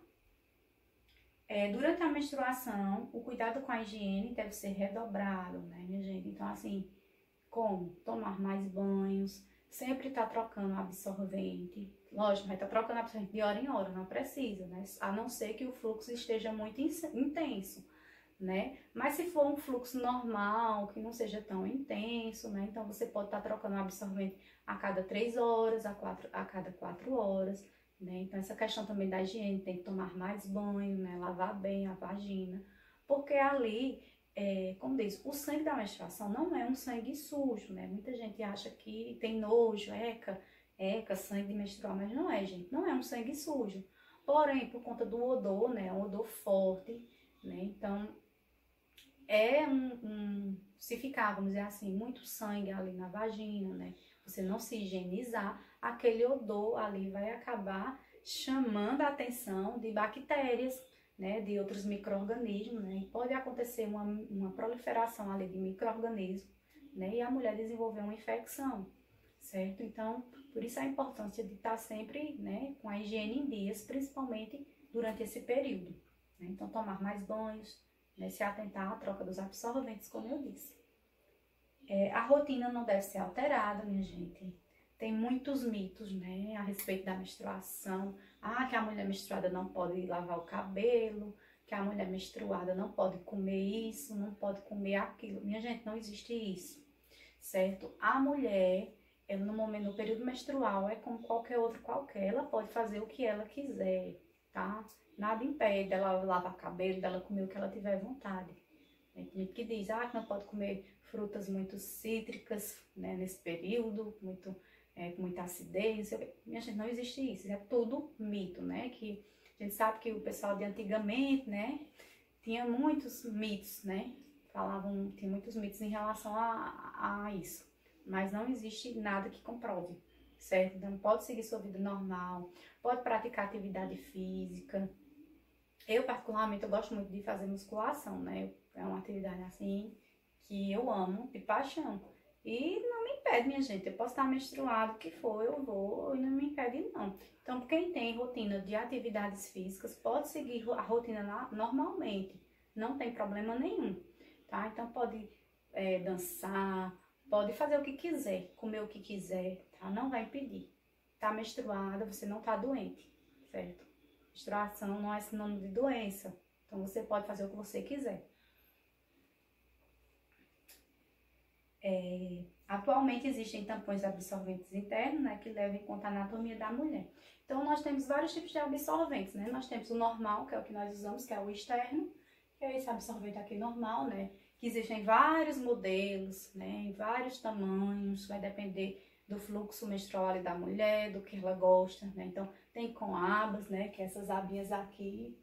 Durante a menstruação, o cuidado com a higiene deve ser redobrado, né, minha gente? Então, assim, como tomar mais banhos, sempre tá trocando absorvente. Lógico, vai estar trocando absorvente de hora em hora, não precisa, né? A não ser que o fluxo esteja muito intenso, né? Mas se for um fluxo normal, que não seja tão intenso, né? Então você pode estar trocando o absorvente a cada 3 horas, a cada 4 horas, né? Então essa questão também da higiene, tem que tomar mais banho, né? Lavar bem a vagina, porque ali, como diz, o sangue da menstruação não é um sangue sujo, né? Muita gente acha que tem nojo, sangue menstrual, mas não é, gente, não é um sangue sujo. Porém, por conta do odor, né? É um odor forte, né? Então, se ficar, vamos dizer assim, muito sangue ali na vagina, né? Você não se higienizar, aquele odor ali vai acabar chamando a atenção de bactérias, né? De outros micro-organismos, né? E pode acontecer uma proliferação ali de micro-organismos, né? E a mulher desenvolver uma infecção, certo? Então, por isso a importância de estar sempre, né? Com a higiene em dias, principalmente durante esse período, né? Então, tomar mais banhos, né, se atentar à troca dos absorventes, como eu disse. A rotina não deve ser alterada, minha gente. Tem muitos mitos, né, a respeito da menstruação. Que a mulher menstruada não pode lavar o cabelo, que a mulher menstruada não pode comer isso, não pode comer aquilo. Minha gente, não existe isso, certo? A mulher, no período menstrual, é como qualquer outro qualquer. Ela pode fazer o que ela quiser, tá? Nada impede dela lavar cabelo, dela comer o que ela tiver vontade. Tem gente que diz, que não pode comer frutas muito cítricas, né, nesse período, com muita acidez. Minha gente, não existe isso, é tudo mito, né? Que a gente sabe que o pessoal de antigamente, né, tinha muitos mitos, né? Tinha muitos mitos em relação a isso. Mas não existe nada que comprove, certo? Então, pode seguir sua vida normal, pode praticar atividade física. Eu, particularmente, eu gosto muito de fazer musculação, né? É uma atividade, assim, que eu amo de paixão. E não me impede, minha gente. Eu posso estar menstruado, o que for, eu vou e não me impede, não. Então, quem tem rotina de atividades físicas, pode seguir a rotina normalmente. Não tem problema nenhum, tá? Então, pode dançar, pode fazer o que quiser, comer o que quiser, tá? Não vai impedir. Tá menstruada, você não tá doente, certo? Menstruação não é sinônimo de doença. Então, você pode fazer o que você quiser. Atualmente existem tampões absorventes internos, né, que levam em conta a anatomia da mulher. Então, nós temos vários tipos de absorventes, né? Nós temos o normal, que é o que nós usamos, que é o externo, que é esse absorvente aqui normal, né? Que existem vários modelos, né, em vários tamanhos, vai depender do fluxo menstrual ali da mulher, do que ela gosta, né? Então, tem com abas, né, que essas abinhas aqui,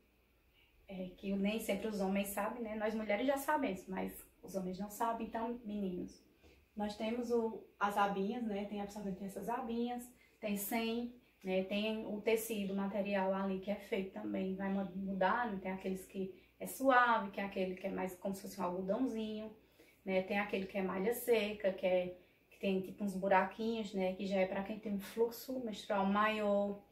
que nem sempre os homens sabem, né? Nós mulheres já sabemos, mas os homens não sabem. Então, meninos, nós temos as abinhas, né? Tem absorvente essas abinhas, tem sem, né? Tem o tecido, o material ali que é feito também, vai mudar, né? Tem aqueles que é suave, que é aquele que é mais como se fosse um algodãozinho, né? Tem aquele que é malha seca, que tem tipo uns buraquinhos, né? Que já é para quem tem um fluxo menstrual maior.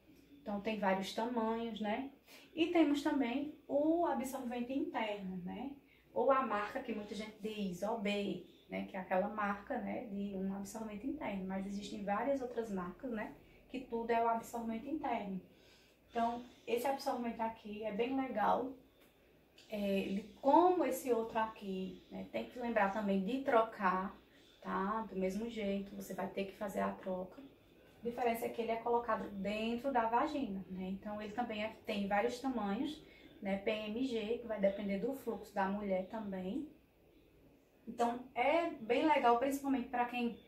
Então, tem vários tamanhos, né? E temos também o absorvente interno, né? Ou a marca que muita gente diz, OB, né? Que é aquela marca, né? De um absorvente interno. Mas existem várias outras marcas, né? Que tudo é o absorvente interno. Então, esse absorvente aqui é bem legal. Como esse outro aqui, né? Tem que lembrar também de trocar, tá? Do mesmo jeito, você vai ter que fazer a troca. A diferença é que ele é colocado dentro da vagina, né? Então, ele também tem vários tamanhos. né, PMG, que vai depender do fluxo da mulher também. Então, é bem legal, principalmente para quem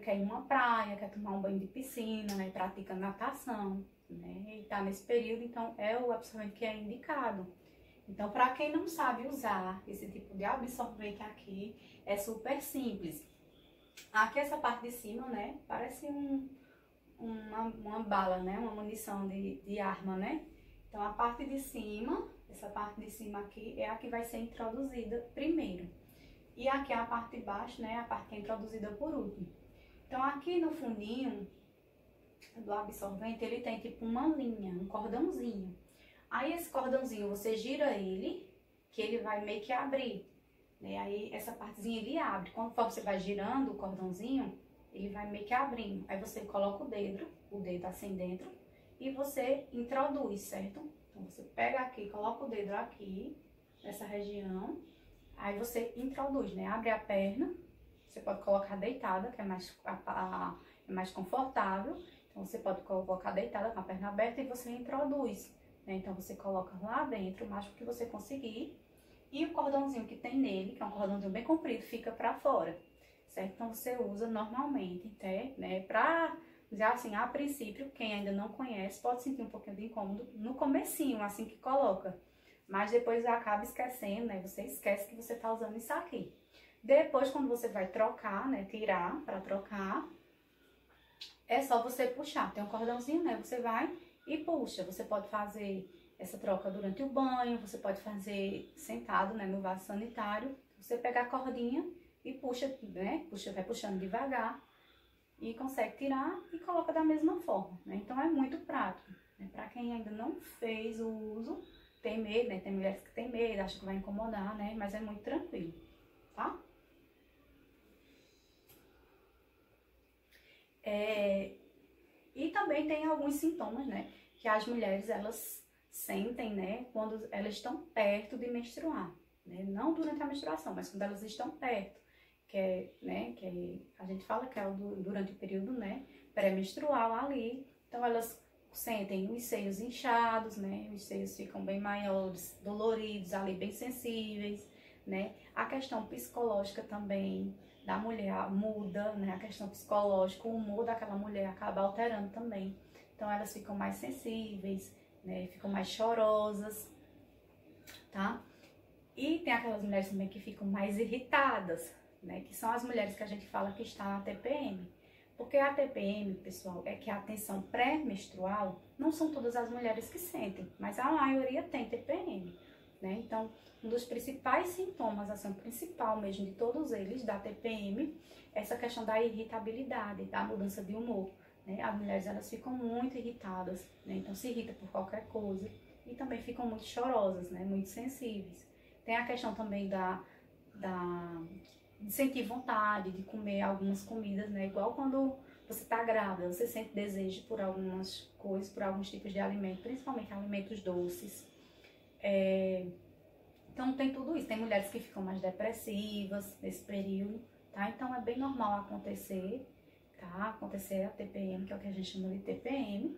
quer ir numa praia, quer tomar um banho de piscina, né, pratica natação, né, e tá nesse período, então é o absorvente que é indicado. Então, para quem não sabe usar esse tipo de absorvente aqui, é super simples. Aqui essa parte de cima, né, parece uma bala, né, uma munição de arma, né. Então, a parte de cima, essa parte de cima aqui, é a que vai ser introduzida primeiro. E aqui a parte de baixo, né, a parte que é introduzida por último. Então, aqui no fundinho do absorvente, ele tem tipo uma linha, um cordãozinho. Aí, esse cordãozinho, você gira ele, que ele vai meio que abrir, né? Aí, essa partezinha ele abre. Quando você vai girando o cordãozinho, ele vai meio que abrindo. Aí, você coloca o dedo assim dentro, e você introduz, certo? Então, você pega aqui, coloca o dedo aqui, nessa região. Aí você introduz, né? Abre a perna, você pode colocar deitada, que é mais confortável. Então, você pode colocar deitada com a perna aberta e você introduz, né? Então, você coloca lá dentro o máximo que você conseguir. E o cordãozinho que tem nele, que é um cordãozinho bem comprido, fica pra fora, certo? Então, você usa normalmente, né? Pra, já assim, a princípio, quem ainda não conhece, pode sentir um pouquinho de incômodo no comecinho, assim que coloca. Mas depois acaba esquecendo, né? Você esquece que você tá usando isso aqui. Depois, quando você vai trocar, né? Tirar para trocar, é só você puxar. Tem um cordãozinho, né? Você vai e puxa. Você pode fazer essa troca durante o banho, você pode fazer sentado, né? No vaso sanitário. Você pega a cordinha e puxa, né? Vai puxando devagar e consegue tirar e coloca da mesma forma, né? Então, é muito prático, né? Para quem ainda não fez o uso, tem medo, né? Tem mulheres que tem medo, acham que vai incomodar, né? Mas é muito tranquilo, tá? E também tem alguns sintomas, né? Que as mulheres, elas sentem, né? Quando elas estão perto de menstruar, né? Não durante a menstruação, mas quando elas estão perto. A gente fala que é durante o período, né? Pré-menstrual ali. Então, elas sentem os seios inchados, né? Os seios ficam bem maiores, doloridos ali, bem sensíveis, né? A questão psicológica também da mulher muda, né? A questão psicológica, o humor daquela mulher acaba alterando também. Então, elas ficam mais sensíveis, né? Ficam mais chorosas, tá? E tem aquelas mulheres também que ficam mais irritadas, né? Que são as mulheres que a gente fala que está na TPM. Porque a TPM, pessoal, é que a tensão pré-menstrual, não são todas as mulheres que sentem, mas a maioria tem TPM, né? Então, um dos principais sintomas, assim, o principal mesmo de todos eles, da TPM, é essa questão da irritabilidade, da mudança de humor, né? As mulheres, elas ficam muito irritadas, né? Então, se irrita por qualquer coisa e também ficam muito chorosas, né? Muito sensíveis. Tem a questão também de sentir vontade de comer algumas comidas, né? Igual quando você tá grávida, você sente desejo por algumas coisas, por alguns tipos de alimento, principalmente alimentos doces. Então tem tudo isso. Tem mulheres que ficam mais depressivas nesse período, tá? Então é bem normal acontecer, tá? Acontecer a TPM, que é o que a gente chama de TPM,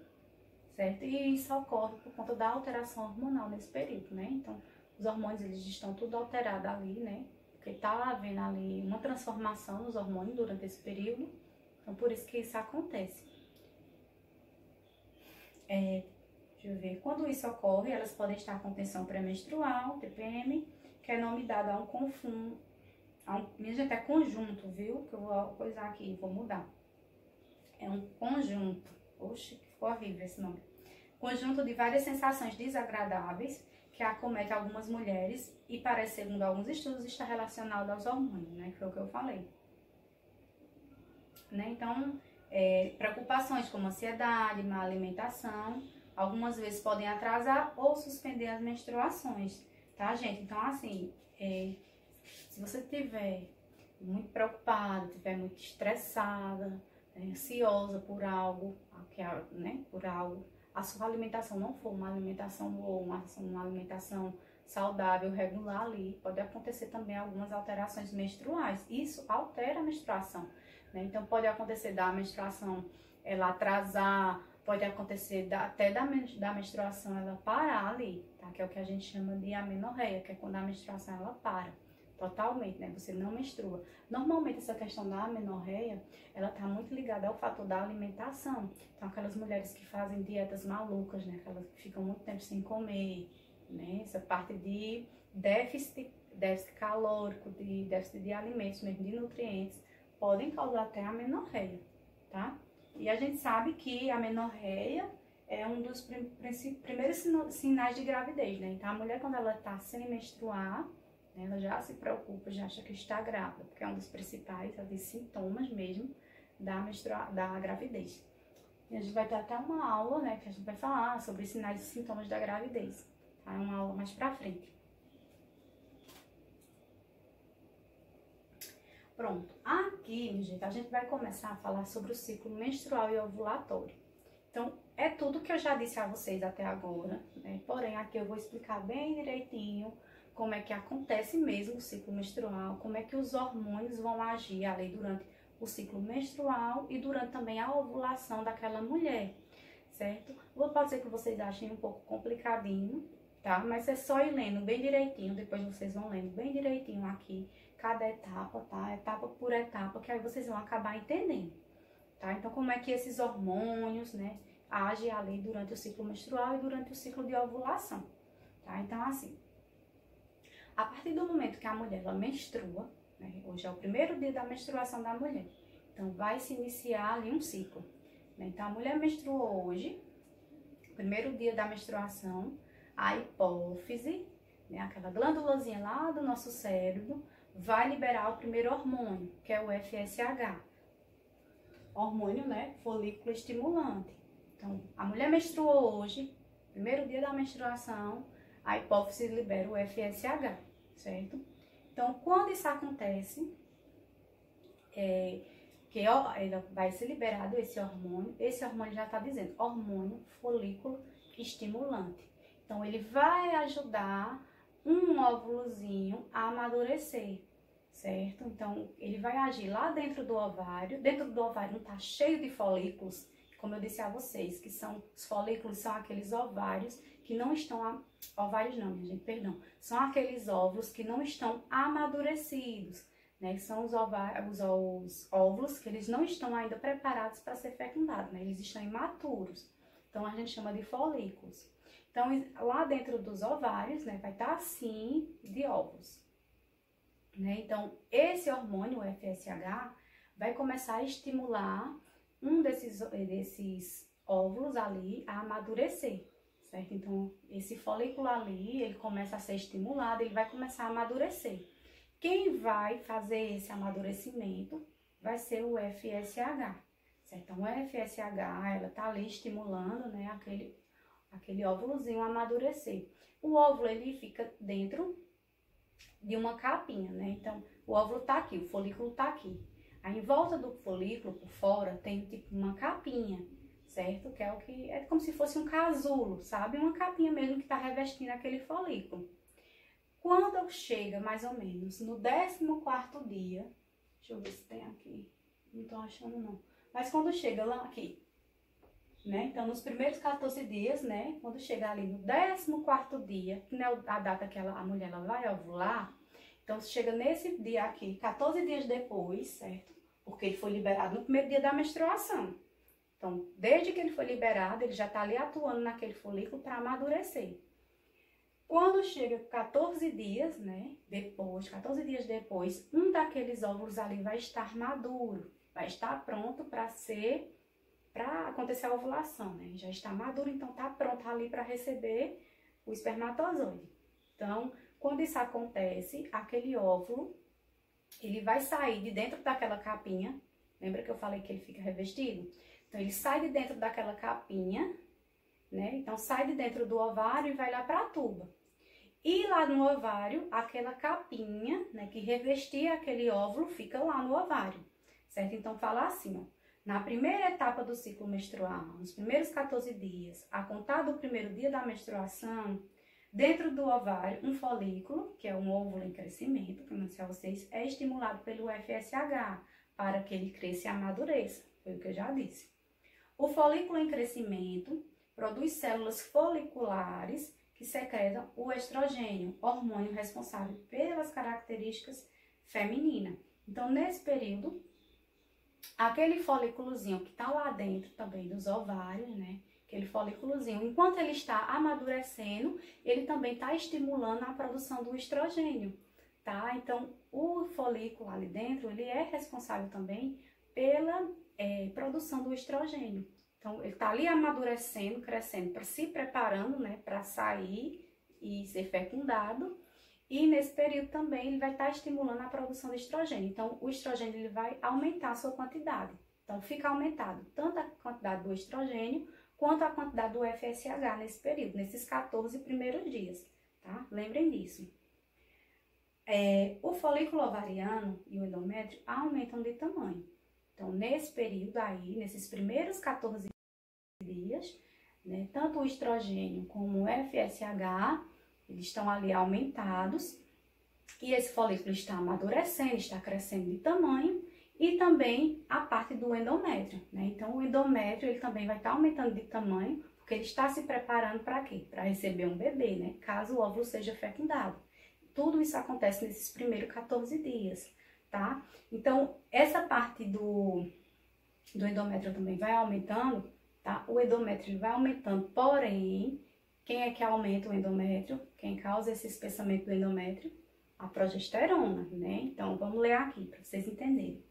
certo? E isso ocorre por conta da alteração hormonal nesse período, né? Então os hormônios, eles estão tudo alterados ali, né? Porque tá havendo ali uma transformação nos hormônios durante esse período. Então, por isso que isso acontece. Deixa eu ver. Quando isso ocorre, elas podem estar com tensão pré-menstrual, TPM, que é nome dado a um confundo. Minha gente, é conjunto, viu? Que eu vou coisar aqui, vou mudar. É um conjunto. Oxe, ficou horrível esse nome. Conjunto de várias sensações desagradáveis que acomete algumas mulheres e parece, segundo alguns estudos, estar relacionado aos hormônios, né? Que foi o que eu falei. Né? Então, preocupações como ansiedade, má alimentação, algumas vezes podem atrasar ou suspender as menstruações, tá, gente? Então, assim, se você estiver muito preocupada, estiver muito estressada, ansiosa por algo, né? Por algo, a sua alimentação não for uma alimentação boa, uma alimentação saudável, regular ali, pode acontecer também algumas alterações menstruais. Isso altera a menstruação, né? Então, pode acontecer da menstruação ela atrasar, Pode acontecer até da menstruação ela parar ali, tá? Que é o que a gente chama de amenorreia, que é quando a menstruação ela para totalmente, né? Você não menstrua. Normalmente essa questão da amenorreia, ela tá muito ligada ao fator da alimentação. Então aquelas mulheres que fazem dietas malucas, né? Aquelas que ficam muito tempo sem comer, né? Essa parte de déficit calórico, de déficit de alimentos, mesmo de nutrientes, podem causar até amenorreia, tá? E a gente sabe que a amenorreia é um dos primeiros sinais de gravidez, né? Então a mulher, quando ela tá sem menstruar, né, ela já se preocupa, já acha que está grávida, porque é um dos principais sintomas mesmo da gravidez. E a gente vai ter até uma aula, né, que a gente vai falar sobre sinais e sintomas da gravidez, tá? É uma aula mais pra frente. Pronto, aqui, minha gente, a gente vai começar a falar sobre o ciclo menstrual e ovulatório. Então, é tudo que eu já disse a vocês até agora, né? Porém, aqui eu vou explicar bem direitinho como é que acontece mesmo o ciclo menstrual, como é que os hormônios vão agir ali durante o ciclo menstrual e durante também a ovulação daquela mulher, certo? Pode ser que vocês achem um pouco complicadinho, tá? Mas é só ir lendo bem direitinho, depois vocês vão lendo bem direitinho aqui, cada etapa, tá? Etapa por etapa, que aí vocês vão acabar entendendo, tá? Então, como é que esses hormônios, né, agem ali durante o ciclo menstrual e durante o ciclo de ovulação, tá? Então, assim, a partir do momento que a mulher ela menstrua, né, hoje é o primeiro dia da menstruação da mulher, então vai se iniciar ali um ciclo, né? Então, a mulher menstruou hoje, primeiro dia da menstruação, a hipófise, né, aquela glândulazinha lá do nosso cérebro, vai liberar o primeiro hormônio, que é o FSH. Hormônio, né, folículo estimulante. Então, a mulher menstruou hoje, primeiro dia da menstruação, a hipófise libera o FSH, certo? Então, quando isso acontece, ela vai ser liberado esse hormônio já está dizendo, hormônio folículo estimulante. Então, ele vai ajudar um óvulozinho a amadurecer, certo? Então, ele vai agir lá dentro do ovário não está cheio de folículos, como eu disse a vocês, que são, os folículos são aqueles ovários que não estão, ovários não, minha gente, perdão, são aqueles óvulos que não estão amadurecidos, né? São os óvulos que eles não estão ainda preparados para ser fecundados, né? Eles estão imaturos, então a gente chama de folículos. Então, lá dentro dos ovários, né, vai estar assim de óvulos, né? Então, esse hormônio, o FSH, vai começar a estimular um desses óvulos ali a amadurecer, certo? Então, esse folículo ali, ele começa a ser estimulado, ele vai começar a amadurecer. Quem vai fazer esse amadurecimento vai ser o FSH, certo? Então, o FSH, ela tá ali estimulando, né, aquele óvulozinho a amadurecer. O óvulo, ele fica dentro de uma capinha, né? Então, o óvulo tá aqui, o folículo tá aqui. Aí, em volta do folículo, por fora, tem tipo uma capinha, certo? Que é o que é como se fosse um casulo, sabe? Uma capinha mesmo que tá revestindo aquele folículo. Quando chega, mais ou menos, no 14º dia, deixa eu ver se tem aqui, não tô achando não, mas quando chega lá aqui, né? Então, nos primeiros 14 dias, né? Quando chegar ali no 14º dia, que não é a data que a mulher ela vai ovular, então chega nesse dia aqui, 14 dias depois, certo? Porque ele foi liberado no primeiro dia da menstruação. Então, desde que ele foi liberado, ele já está ali atuando naquele folículo para amadurecer. Quando chega 14 dias, né? Depois, 14 dias depois, um daqueles óvulos ali vai estar maduro, vai estar pronto para acontecer a ovulação, né? Já está maduro, então está pronto ali para receber o espermatozoide. Então, quando isso acontece, aquele óvulo, ele vai sair de dentro daquela capinha. Lembra que eu falei que ele fica revestido? Então, ele sai de dentro daquela capinha, né? Então, sai de dentro do ovário e vai lá para a tuba. E lá no ovário, aquela capinha, né, que revestia aquele óvulo, fica lá no ovário, certo? Então, fala assim, ó. Na primeira etapa do ciclo menstrual, nos primeiros 14 dias, a contar do primeiro dia da menstruação, dentro do ovário, um folículo, que é um óvulo em crescimento, como eu disse a vocês, é estimulado pelo FSH para que ele cresça e amadureça, foi o que eu já disse. O folículo em crescimento produz células foliculares que secretam o estrogênio, hormônio responsável pelas características femininas. Então, nesse período, aquele folículozinho que está lá dentro também dos ovários, né? Aquele folículozinho, enquanto ele está amadurecendo, ele também está estimulando a produção do estrogênio, tá? Então, o folículo ali dentro, ele é responsável também pela produção do estrogênio. Então, ele está ali amadurecendo, crescendo, se preparando, né, para sair e ser fecundado. E nesse período também ele vai estar estimulando a produção de estrogênio. Então, o estrogênio ele vai aumentar a sua quantidade. Então, fica aumentado tanto a quantidade do estrogênio quanto a quantidade do FSH nesse período, nesses 14 primeiros dias, tá? Lembrem disso. O folículo ovariano e o endométrio aumentam de tamanho. Então, nesse período aí, nesses primeiros 14 dias, né, tanto o estrogênio como o FSH, eles estão ali aumentados, e esse folículo está amadurecendo, está crescendo de tamanho, e também a parte do endométrio, né? Então, o endométrio, ele também vai estar aumentando de tamanho, porque ele está se preparando para quê? Para receber um bebê, né? Caso o óvulo seja fecundado. Tudo isso acontece nesses primeiros 14 dias, tá? Então, essa parte do endométrio também vai aumentando, tá? O endométrio ele vai aumentando, porém, quem é que aumenta o endométrio? Quem causa esse espessamento do endométrio? A progesterona, né? Então, vamos ler aqui para vocês entenderem.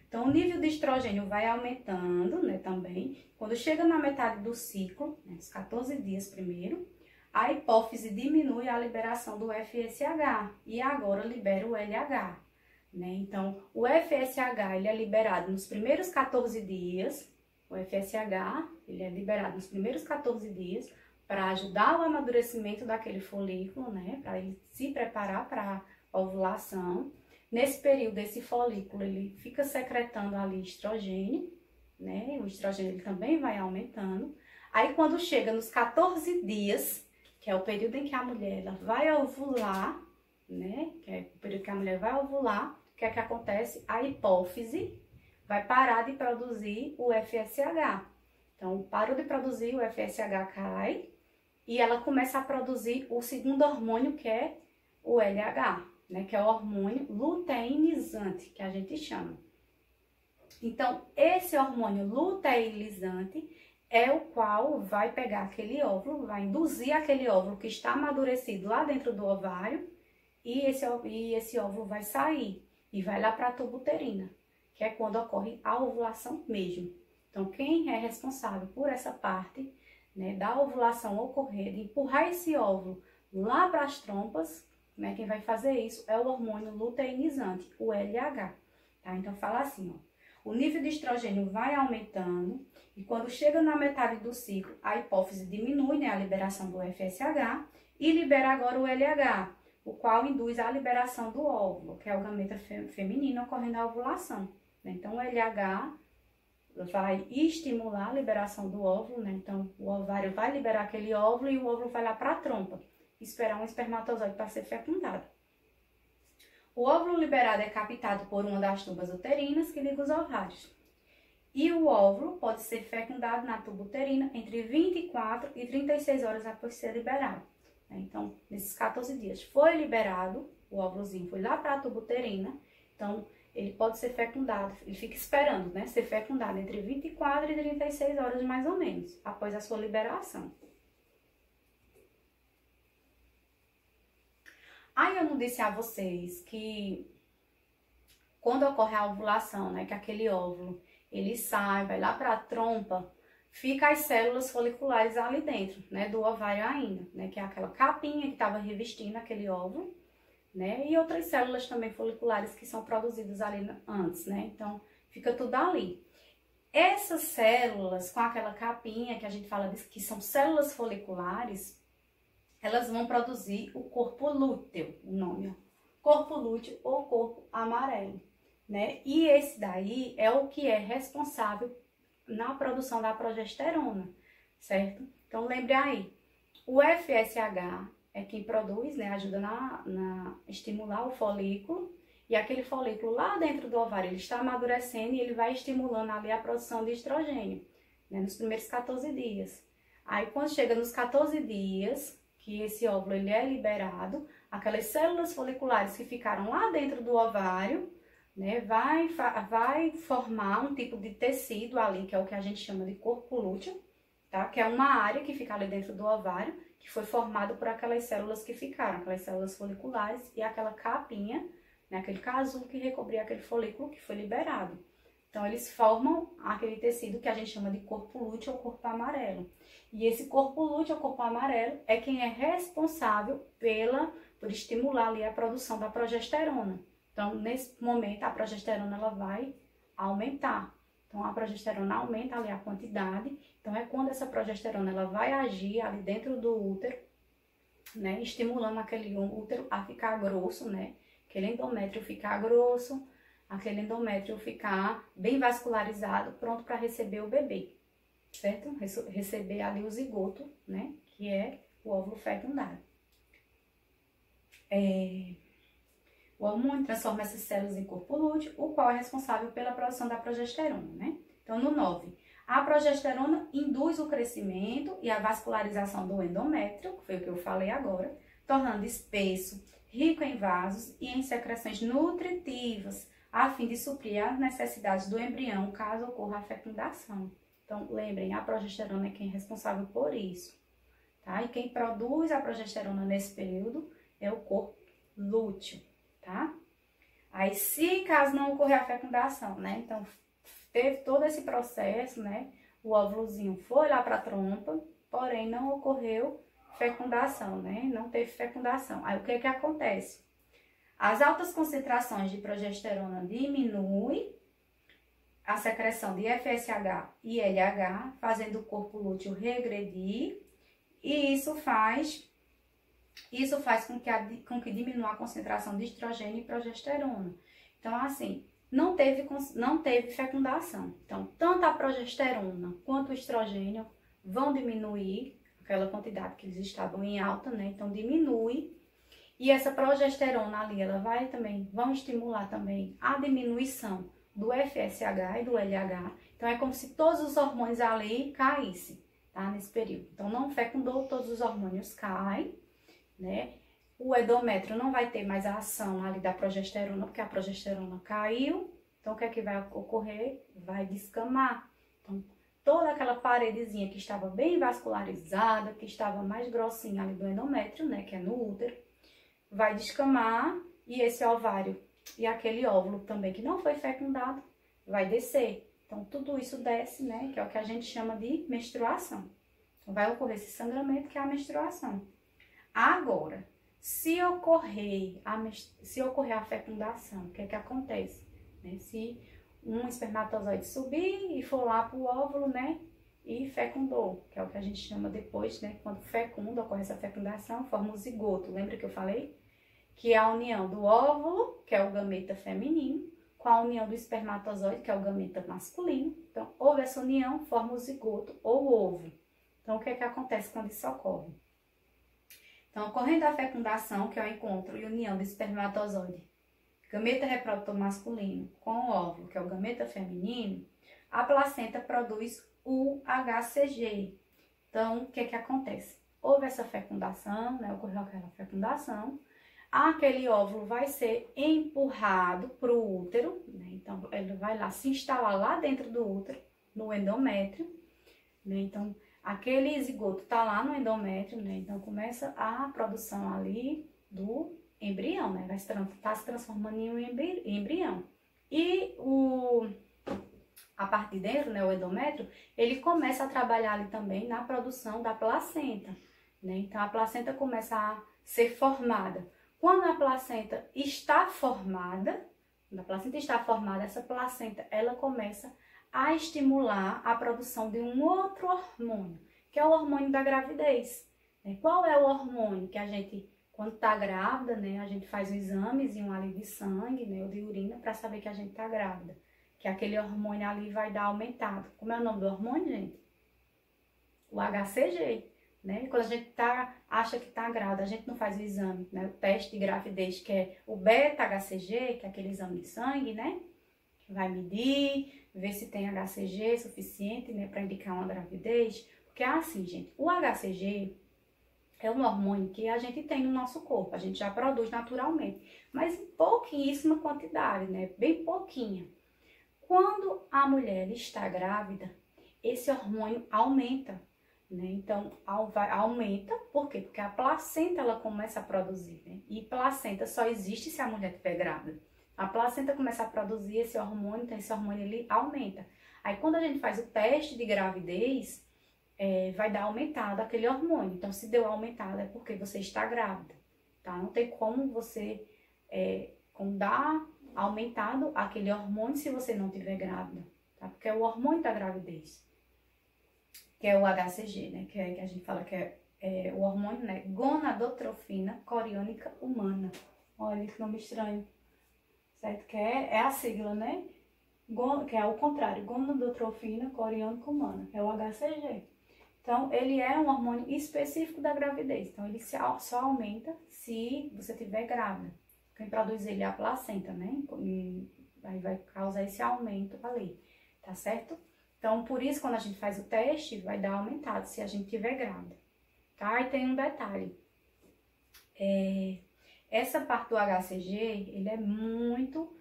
Então, o nível de estrogênio vai aumentando, né, também. Quando chega na metade do ciclo, né, os 14 dias primeiro, a hipófise diminui a liberação do FSH e agora libera o LH, né? Então, o FSH, ele é liberado nos primeiros 14 dias, o FSH, ele é liberado nos primeiros 14 dias para ajudar o amadurecimento daquele folículo, né, para ele se preparar para a ovulação. Nesse período, esse folículo, ele fica secretando ali estrogênio, né? O estrogênio ele também vai aumentando. Aí, quando chega nos 14 dias, que é o período em que a mulher ela vai ovular, né? Que é o período que a mulher vai ovular, o que é que acontece? A hipófise vai parar de produzir o FSH. Então, parou de produzir, o FSH cai e ela começa a produzir o segundo hormônio, que é o LH. Né, que é o hormônio luteinizante, que a gente chama. Então, esse hormônio luteinizante é o qual vai pegar aquele óvulo, vai induzir aquele óvulo que está amadurecido lá dentro do ovário, e esse óvulo vai sair e vai lá para a tuba uterina, que é quando ocorre a ovulação mesmo. Então, quem é responsável por essa parte, né, da ovulação ocorrer, de empurrar esse óvulo lá para as trompas, né, quem vai fazer isso é o hormônio luteinizante, o LH, tá? Então, fala assim, ó, o nível de estrogênio vai aumentando e quando chega na metade do ciclo, a hipófise diminui, né, a liberação do FSH e libera agora o LH, o qual induz a liberação do óvulo, que é o gameta feminino ocorrendo a ovulação, né? Então, o LH vai estimular a liberação do óvulo, né? Então, o ovário vai liberar aquele óvulo e o óvulo vai lá para a trompa, esperar um espermatozoide para ser fecundado. O óvulo liberado é captado por uma das tubas uterinas que liga os ovários. E o óvulo pode ser fecundado na tuba uterina entre 24 e 36 horas após ser liberado. Então, nesses 14 dias foi liberado, o óvulozinho foi lá para a tuba uterina, então ele pode ser fecundado, ele fica esperando, né, ser fecundado entre 24 e 36 horas mais ou menos, após a sua liberação. Aí eu não disse a vocês que quando ocorre a ovulação, né, que aquele óvulo, ele sai, vai lá para a trompa, fica as células foliculares ali dentro, né, do ovário ainda, né, que é aquela capinha que estava revestindo aquele óvulo, né, e outras células também foliculares que são produzidas ali antes, né, então fica tudo ali. Essas células com aquela capinha que a gente fala que são células foliculares, elas vão produzir o corpo lúteo, o nome, ó. Corpo lúteo ou corpo amarelo, né? E esse daí é o que é responsável na produção da progesterona, certo? Então, lembre aí, o FSH é quem produz, né? Ajuda na estimular o folículo, e aquele folículo lá dentro do ovário, ele está amadurecendo e ele vai estimulando ali a produção de estrogênio. né, nos primeiros 14 dias. Aí, quando chega nos 14 dias, que esse óvulo ele é liberado, aquelas células foliculares que ficaram lá dentro do ovário, né, vai formar um tipo de tecido ali, que é o que a gente chama de corpo lúteo, tá? Que é uma área que fica ali dentro do ovário, que foi formado por aquelas células que ficaram, aquelas células foliculares e aquela capinha, né, aquele casulo que recobria aquele folículo que foi liberado. Então, eles formam aquele tecido que a gente chama de corpo lúteo ou corpo amarelo. E esse corpo lúteo ou corpo amarelo é quem é responsável por estimular ali a produção da progesterona. Então, nesse momento, a progesterona ela vai aumentar. Então, a progesterona aumenta ali a quantidade. Então, é quando essa progesterona ela vai agir ali dentro do útero, né, estimulando aquele útero a ficar grosso, né, aquele endométrio ficar grosso, aquele endométrio ficar bem vascularizado, pronto para receber o bebê, certo? Receber ali o zigoto, né, que é o óvulo fecundado. O hormônio transforma essas células em corpo lúteo, o qual é responsável pela produção da progesterona, né? Então, no 9, a progesterona induz o crescimento e a vascularização do endométrio, que foi o que eu falei agora, tornando espesso, rico em vasos e em secreções nutritivas, a fim de suprir as necessidades do embrião, caso ocorra a fecundação. Então, lembrem, a progesterona é quem é responsável por isso, tá? E quem produz a progesterona nesse período é o corpo lúteo, tá? Aí, se caso não ocorrer a fecundação, né? Então, teve todo esse processo, né? O óvulozinho foi lá para a trompa, porém não ocorreu fecundação, né? Não teve fecundação. Aí, o que que acontece? As altas concentrações de progesterona diminuem a secreção de FSH e LH, fazendo o corpo lúteo regredir, e isso faz com que diminua a concentração de estrogênio e progesterona. Então, assim, não teve fecundação. Então, tanto a progesterona quanto o estrogênio vão diminuir aquela quantidade que eles estavam em alta, né? Então, diminui. E essa progesterona ali, vão estimular também a diminuição do FSH e do LH. Então, é como se todos os hormônios ali caíssem, tá? Nesse período. Então, não fecundou, todos os hormônios caem, né? O endométrio não vai ter mais a ação ali da progesterona, porque a progesterona caiu. Então, o que é que vai ocorrer? Vai descamar. Então, toda aquela paredezinha que estava bem vascularizada, que estava mais grossinha ali do endométrio, né, que é no útero, vai descamar e esse ovário e aquele óvulo também que não foi fecundado vai descer. Então, tudo isso desce, né, que é o que a gente chama de menstruação. Então, vai ocorrer esse sangramento, que é a menstruação. Agora, se ocorrer a fecundação, o que é que acontece? Né? Se um espermatozoide subir e for lá para o óvulo, né, e fecundou, que é o que a gente chama depois, né, quando fecunda, ocorre essa fecundação, forma o zigoto. Lembra que eu falei? Que é a união do óvulo, que é o gameta feminino, com a união do espermatozoide, que é o gameta masculino. Então, houve essa união, forma o zigoto ou ovo. Então, o que é que acontece quando isso ocorre? Então, ocorrendo a fecundação, que é o encontro e união do espermatozoide, gameta reprodutor masculino, com o óvulo, que é o gameta feminino, a placenta produz o HCG. Então, o que é que acontece? Houve essa fecundação, né? Ocorreu aquela fecundação, aquele óvulo vai ser empurrado para o útero, né? Então, ele vai lá se instalar lá dentro do útero, no endométrio, né? Então, aquele zigoto tá lá no endométrio, né? Então, começa a produção ali do embrião, né? Vai estar se transformando em um embrião. E a parte de dentro, né, o endométrio, ele começa a trabalhar ali também na produção da placenta, né? Então, a placenta começa a ser formada. Quando a placenta está formada, essa placenta, ela começa a estimular a produção de um outro hormônio, que é o hormônio da gravidez. Qual é o hormônio que a gente, quando está grávida, né, a gente faz um examezinho ali de sangue, né, ou de urina, para saber que a gente está grávida. Que aquele hormônio ali vai dar aumentado. Como é o nome do hormônio, gente? O HCG. Né? Quando a gente acha que está grávida, a gente não faz o exame, né? O teste de gravidez, que é o beta-HCG, que é aquele exame de sangue, né? Que vai medir ver se tem HCG suficiente, né, para indicar uma gravidez. Porque é assim, gente, o HCG é um hormônio que a gente tem no nosso corpo, a gente já produz naturalmente, mas em pouquíssima quantidade, né, bem pouquinha. Quando a mulher está grávida, esse hormônio aumenta, né? Então, aumenta, por quê? Porque a placenta, ela começa a produzir, né? E placenta só existe se a mulher estiver grávida. A placenta começa a produzir esse hormônio, então esse hormônio, ele aumenta. Aí, quando a gente faz o teste de gravidez, vai dar aumentado aquele hormônio. Então, se deu aumentado, é porque você está grávida, tá? Não tem como você, como dar aumentado aquele hormônio se você não estiver grávida, tá? Porque é o hormônio da gravidez, que é o HCG, né? Que a gente fala que é o hormônio, né? Gonadotrofina coriônica humana. Olha que nome estranho, certo? Que é a sigla, né? Que é o contrário, gonadotrofina coriônica humana, é o HCG. Então, ele é um hormônio específico da gravidez. Então, ele só aumenta se você estiver grávida. Quem produz ele é a placenta, né? E aí vai causar esse aumento ali, tá certo? Então, por isso, quando a gente faz o teste, vai dar aumentado se a gente estiver grávida, tá? E tem um detalhe. Essa parte do HCG, ele é muito,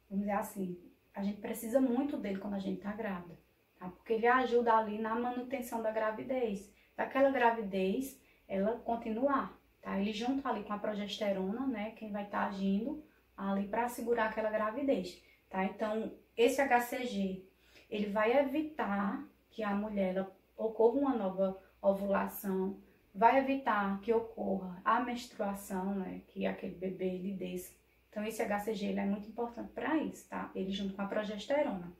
vamos dizer assim, a gente precisa muito dele quando a gente tá grávida, tá? Porque ele ajuda ali na manutenção da gravidez, daquela gravidez, ela continuar, tá? Ele junto ali com a progesterona, né, quem vai estar agindo ali para segurar aquela gravidez, tá? Então, esse HCG, ele vai evitar que a mulher ocorra uma nova ovulação, vai evitar que ocorra a menstruação, né, que aquele bebê ele desça. Então, esse HCG ele é muito importante para isso, tá? Ele junto com a progesterona.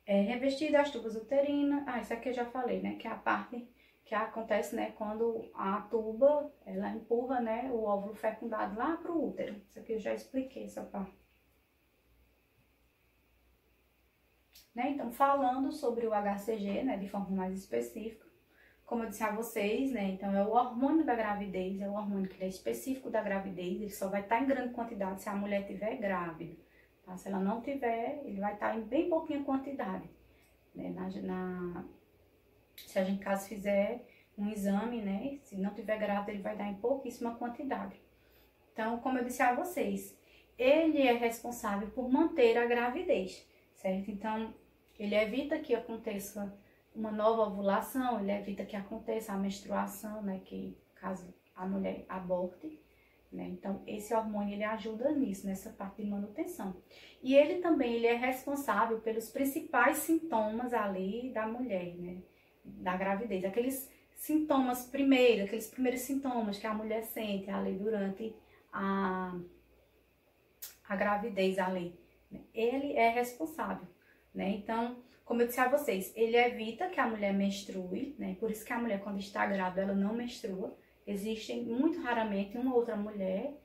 Revestir das tubas uterinas. Isso aqui eu já falei, né? Que é a parte que acontece, né? Quando a tuba, ela empurra, né? O óvulo fecundado lá para o útero. Isso aqui eu já expliquei, essa parte. Né? Então, falando sobre o HCG, né? De forma mais específica. Como eu disse a vocês, né? Então, é o hormônio da gravidez. É o hormônio que é específico da gravidez. Ele só vai estar em grande quantidade se a mulher estiver grávida. Tá? Se ela não tiver, ele vai estar em bem pouquinha quantidade. Né? Se a gente, caso fizer um exame, né? Se não tiver grávida, ele vai dar em pouquíssima quantidade. Então, como eu disse a vocês, ele é responsável por manter a gravidez, certo? Então, ele evita que aconteça uma nova ovulação, ele evita que aconteça a menstruação, né? Que caso a mulher aborte. Né? Então, esse hormônio ele ajuda nisso, nessa parte de manutenção. E ele também ele é responsável pelos principais sintomas ali da mulher, né? Da gravidez. Aqueles primeiros sintomas que a mulher sente ali durante a gravidez ali. Né? Ele é responsável, né? Então, como eu disse a vocês, ele evita que a mulher menstrue, né? Por isso que a mulher, quando está grávida, ela não menstrua. Existem, muito raramente, uma outra mulher,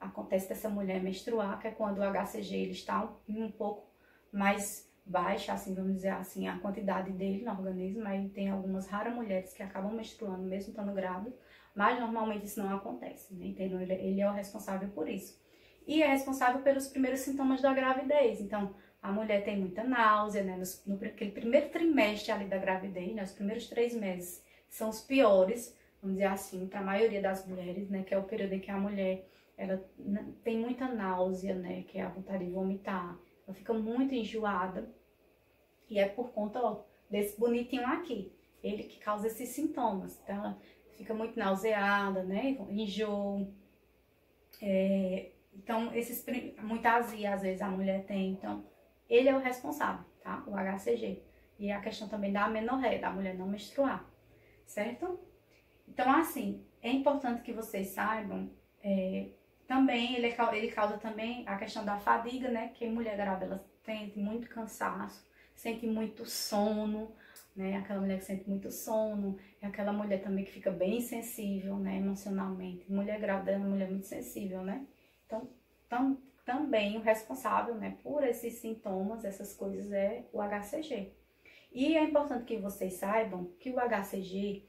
acontece dessa mulher menstruar, que é quando o HCG ele está um pouco mais baixa, assim, vamos dizer assim, a quantidade dele no organismo, aí tem algumas raras mulheres que acabam menstruando mesmo estando grávidas, mas normalmente isso não acontece, né? Entendeu? Ele é o responsável por isso. E é responsável pelos primeiros sintomas da gravidez, então a mulher tem muita náusea, né? Naquele primeiro trimestre ali da gravidez, né? Os primeiros 3 meses são os piores, vamos dizer assim, para a maioria das mulheres, né, que é o período em que a mulher ela tem muita náusea, né, que é a vontade de vomitar, ela fica muito enjoada, e é por conta, ó, desse bonitinho aqui, ele que causa esses sintomas, então ela fica muito nauseada, né, enjoo, então muita azia às vezes a mulher tem, então ele é o responsável, tá, o HCG, e a questão também da amenorreia, da mulher não menstruar, certo? Então, assim, é importante que vocês saibam, também ele causa também a questão da fadiga, né? Que a mulher grávida, ela sente muito cansaço, sente muito sono, né? Aquela mulher que sente muito sono, é aquela mulher também que fica bem sensível, né? Emocionalmente. Mulher grávida é uma mulher muito sensível, né? Então, também o responsável, né? Por esses sintomas, essas coisas, é o HCG. E é importante que vocês saibam que o HCG...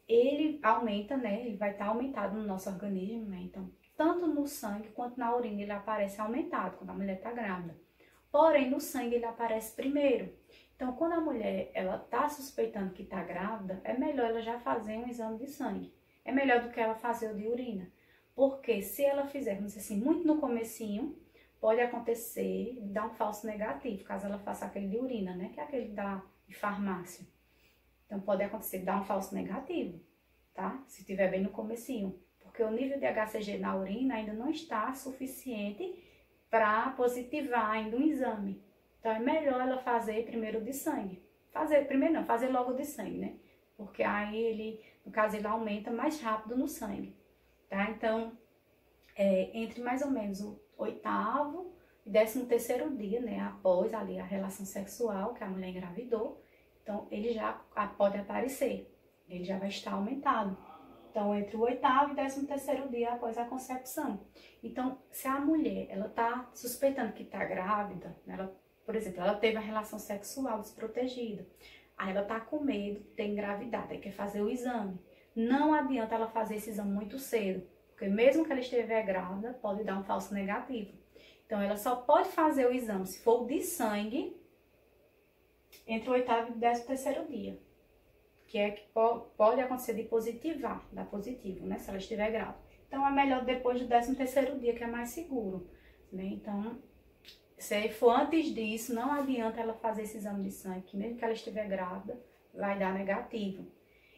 ele aumenta, né? Ele vai estar aumentado no nosso organismo, né? Então, tanto no sangue quanto na urina ele aparece aumentado quando a mulher está grávida. porém no sangue ele aparece primeiro. Então, quando a mulher ela tá suspeitando que tá grávida, é melhor ela já fazer um exame de sangue. É melhor do que ela fazer o de urina. Porque se ela fizer, vamos dizer assim, muito no comecinho, pode acontecer de dar um falso negativo, caso ela faça aquele de urina, né? Que é aquele de farmácia. Então, pode acontecer de dar um falso negativo, tá? Se tiver bem no comecinho. Porque o nível de HCG na urina ainda não está suficiente para positivar ainda um exame. Então, é melhor ela fazer primeiro de sangue. Fazer logo de sangue, né? Porque aí ele, no caso, ele aumenta mais rápido no sangue, tá? Então, entre mais ou menos o 8º e 13º dia, né? Após ali a relação sexual que a mulher engravidou, então ele já pode aparecer, ele já vai estar aumentado. Então, entre o 8º e 13º dia após a concepção. Então, se a mulher, ela tá suspeitando que tá grávida, ela, por exemplo, ela teve a relação sexual desprotegida, aí ela tá com medo de ter engravidado, aí quer fazer o exame. Não adianta ela fazer esse exame muito cedo, porque mesmo que ela estiver grávida, pode dar um falso negativo. Então, ela só pode fazer o exame, se for de sangue, entre o 8º e o 13º dia. Que é que pode acontecer de positivar, dar positivo, né? Se ela estiver grávida. Então, é melhor depois do 13º dia, que é mais seguro, né? Então, se for antes disso, não adianta ela fazer esse exame de sangue, que mesmo que ela estiver grávida, vai dar negativo.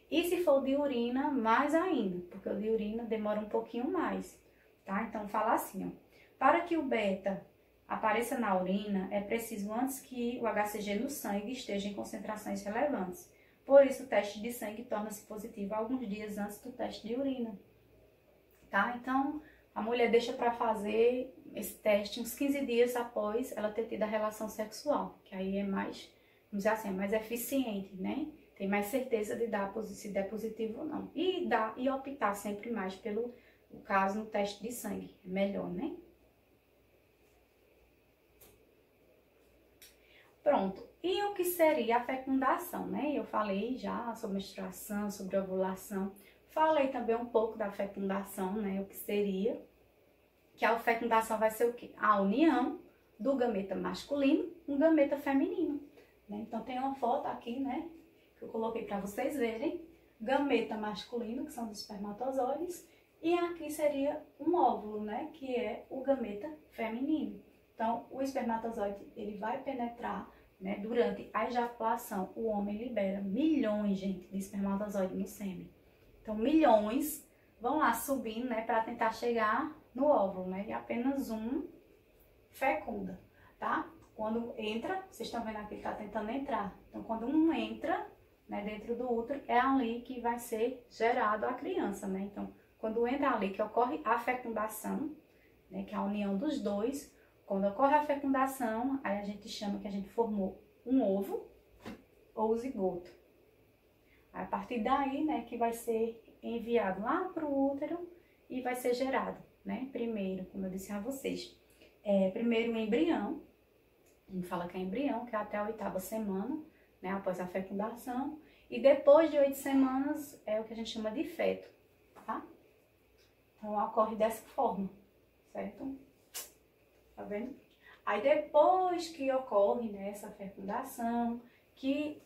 E se for de urina, mais ainda, porque o de urina demora um pouquinho mais, tá? Então, fala assim, ó. Para que o beta apareça na urina, é preciso antes que o HCG no sangue esteja em concentrações relevantes. Por isso, o teste de sangue torna-se positivo alguns dias antes do teste de urina, tá? Então, a mulher deixa para fazer esse teste uns 15 dias após ela ter tido a relação sexual, que aí é mais, vamos dizer assim, é mais eficiente, né? Tem mais certeza de dar se der positivo ou não. E optar sempre mais pelo caso no teste de sangue, é melhor, né? Pronto. E o que seria a fecundação, né? Eu falei já sobre menstruação, sobre ovulação. Falei também um pouco da fecundação, né? O que seria. Que a fecundação vai ser o quê? A união do gameta masculino com o gameta feminino, né? Então, tem uma foto aqui, né? Que eu coloquei para vocês verem. Gameta masculino, que são os espermatozoides. E aqui seria um óvulo, né? Que é o gameta feminino. Então, o espermatozoide, ele vai penetrar, né, durante a ejaculação. O homem libera milhões, gente, de espermatozoides no sêmen. Então, milhões vão lá subindo, né, para tentar chegar no óvulo, né, e apenas um fecunda, tá? Quando entra, vocês estão vendo aqui que tá tentando entrar. Então, quando um entra, né, dentro do útero, é ali que vai ser gerado a criança, né? Então, quando entra ali que ocorre a fecundação, né, que é a união dos dois. Quando ocorre a fecundação, aí a gente chama que a gente formou um ovo ou zigoto. A partir daí, né, que vai ser enviado lá para o útero e vai ser gerado, né? Primeiro, como eu disse a vocês, primeiro o embrião, a gente fala que é embrião, que é até a 8ª semana, né, após a fecundação. E depois de 8 semanas é o que a gente chama de feto, tá? Então, ocorre dessa forma, certo? Tá vendo? Aí depois que ocorre, né, essa fecundação, que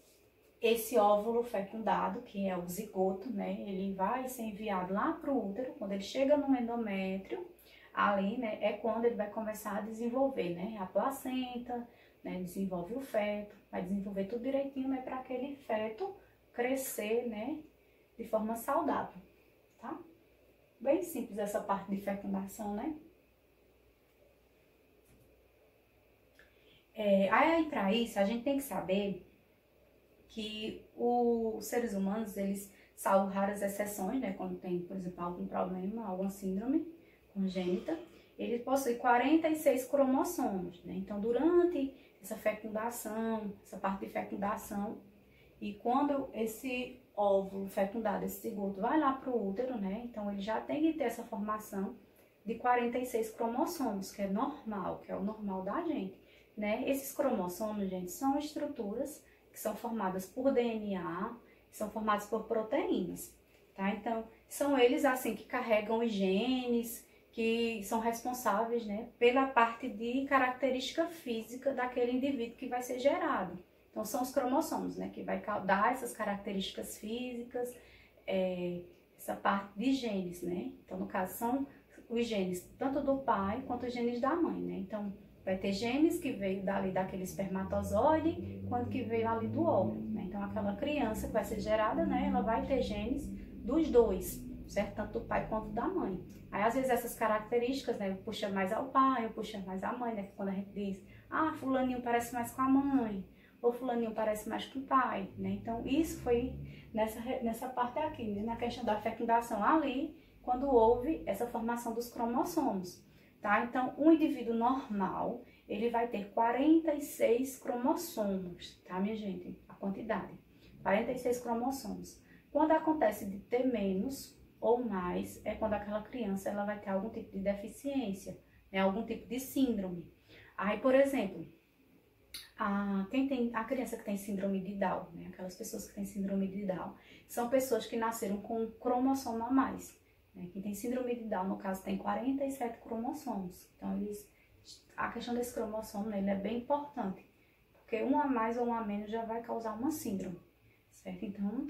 esse óvulo fecundado, que é o zigoto, né, ele vai ser enviado lá para o útero. Quando ele chega no endométrio, ali, né, é quando ele vai começar a desenvolver, né, a placenta, né, desenvolve o feto, vai desenvolver tudo direitinho, né, para aquele feto crescer, né, de forma saudável, tá? Bem simples essa parte de fecundação, né? Aí para isso a gente tem que saber que os seres humanos, eles, salvo raras exceções, né, quando tem, por exemplo, algum problema, alguma síndrome congênita, ele possui 46 cromossomos, né? Então, durante essa fecundação, essa parte de fecundação, e quando esse óvulo fecundado, esse zigoto, vai lá para o útero, né? Então, ele já tem que ter essa formação de 46 cromossomos, que é normal, que é o normal da gente. Né? Esses cromossomos, gente, são estruturas que são formadas por DNA, que são formadas por proteínas, tá? Então, são eles, assim, que carregam os genes, que são responsáveis, né, pela parte de característica física daquele indivíduo que vai ser gerado. Então, são os cromossomos, né, que vai dar essas características físicas, essa parte de genes, né? Então, no caso, são os genes tanto do pai quanto os genes da mãe, né? Então, vai ter genes que veio dali daquele espermatozoide, quanto que veio ali do óvulo, né? Então, aquela criança que vai ser gerada, né, ela vai ter genes dos dois, certo? Tanto do pai quanto da mãe. Aí, às vezes, essas características, né, puxa mais ao pai, ou puxa mais à mãe, né? Quando a gente diz, ah, fulaninho parece mais com a mãe, ou fulaninho parece mais com o pai, né? Então, isso foi nessa parte aqui, né? Na questão da fecundação ali, quando houve essa formação dos cromossomos, tá? Então, um indivíduo normal, ele vai ter 46 cromossomos, tá, minha gente? A quantidade, 46 cromossomos. Quando acontece de ter menos ou mais, é quando aquela criança ela vai ter algum tipo de deficiência, né? Algum tipo de síndrome. Aí, por exemplo, a criança que tem síndrome de Down, né? Aquelas pessoas que têm síndrome de Down, são pessoas que nasceram com um cromossomo a mais. Né? Quem tem síndrome de Down, no caso, tem 47 cromossomos. Então, a questão desse cromossomo, né, ele é bem importante, porque um a mais ou um a menos já vai causar uma síndrome, certo? Então,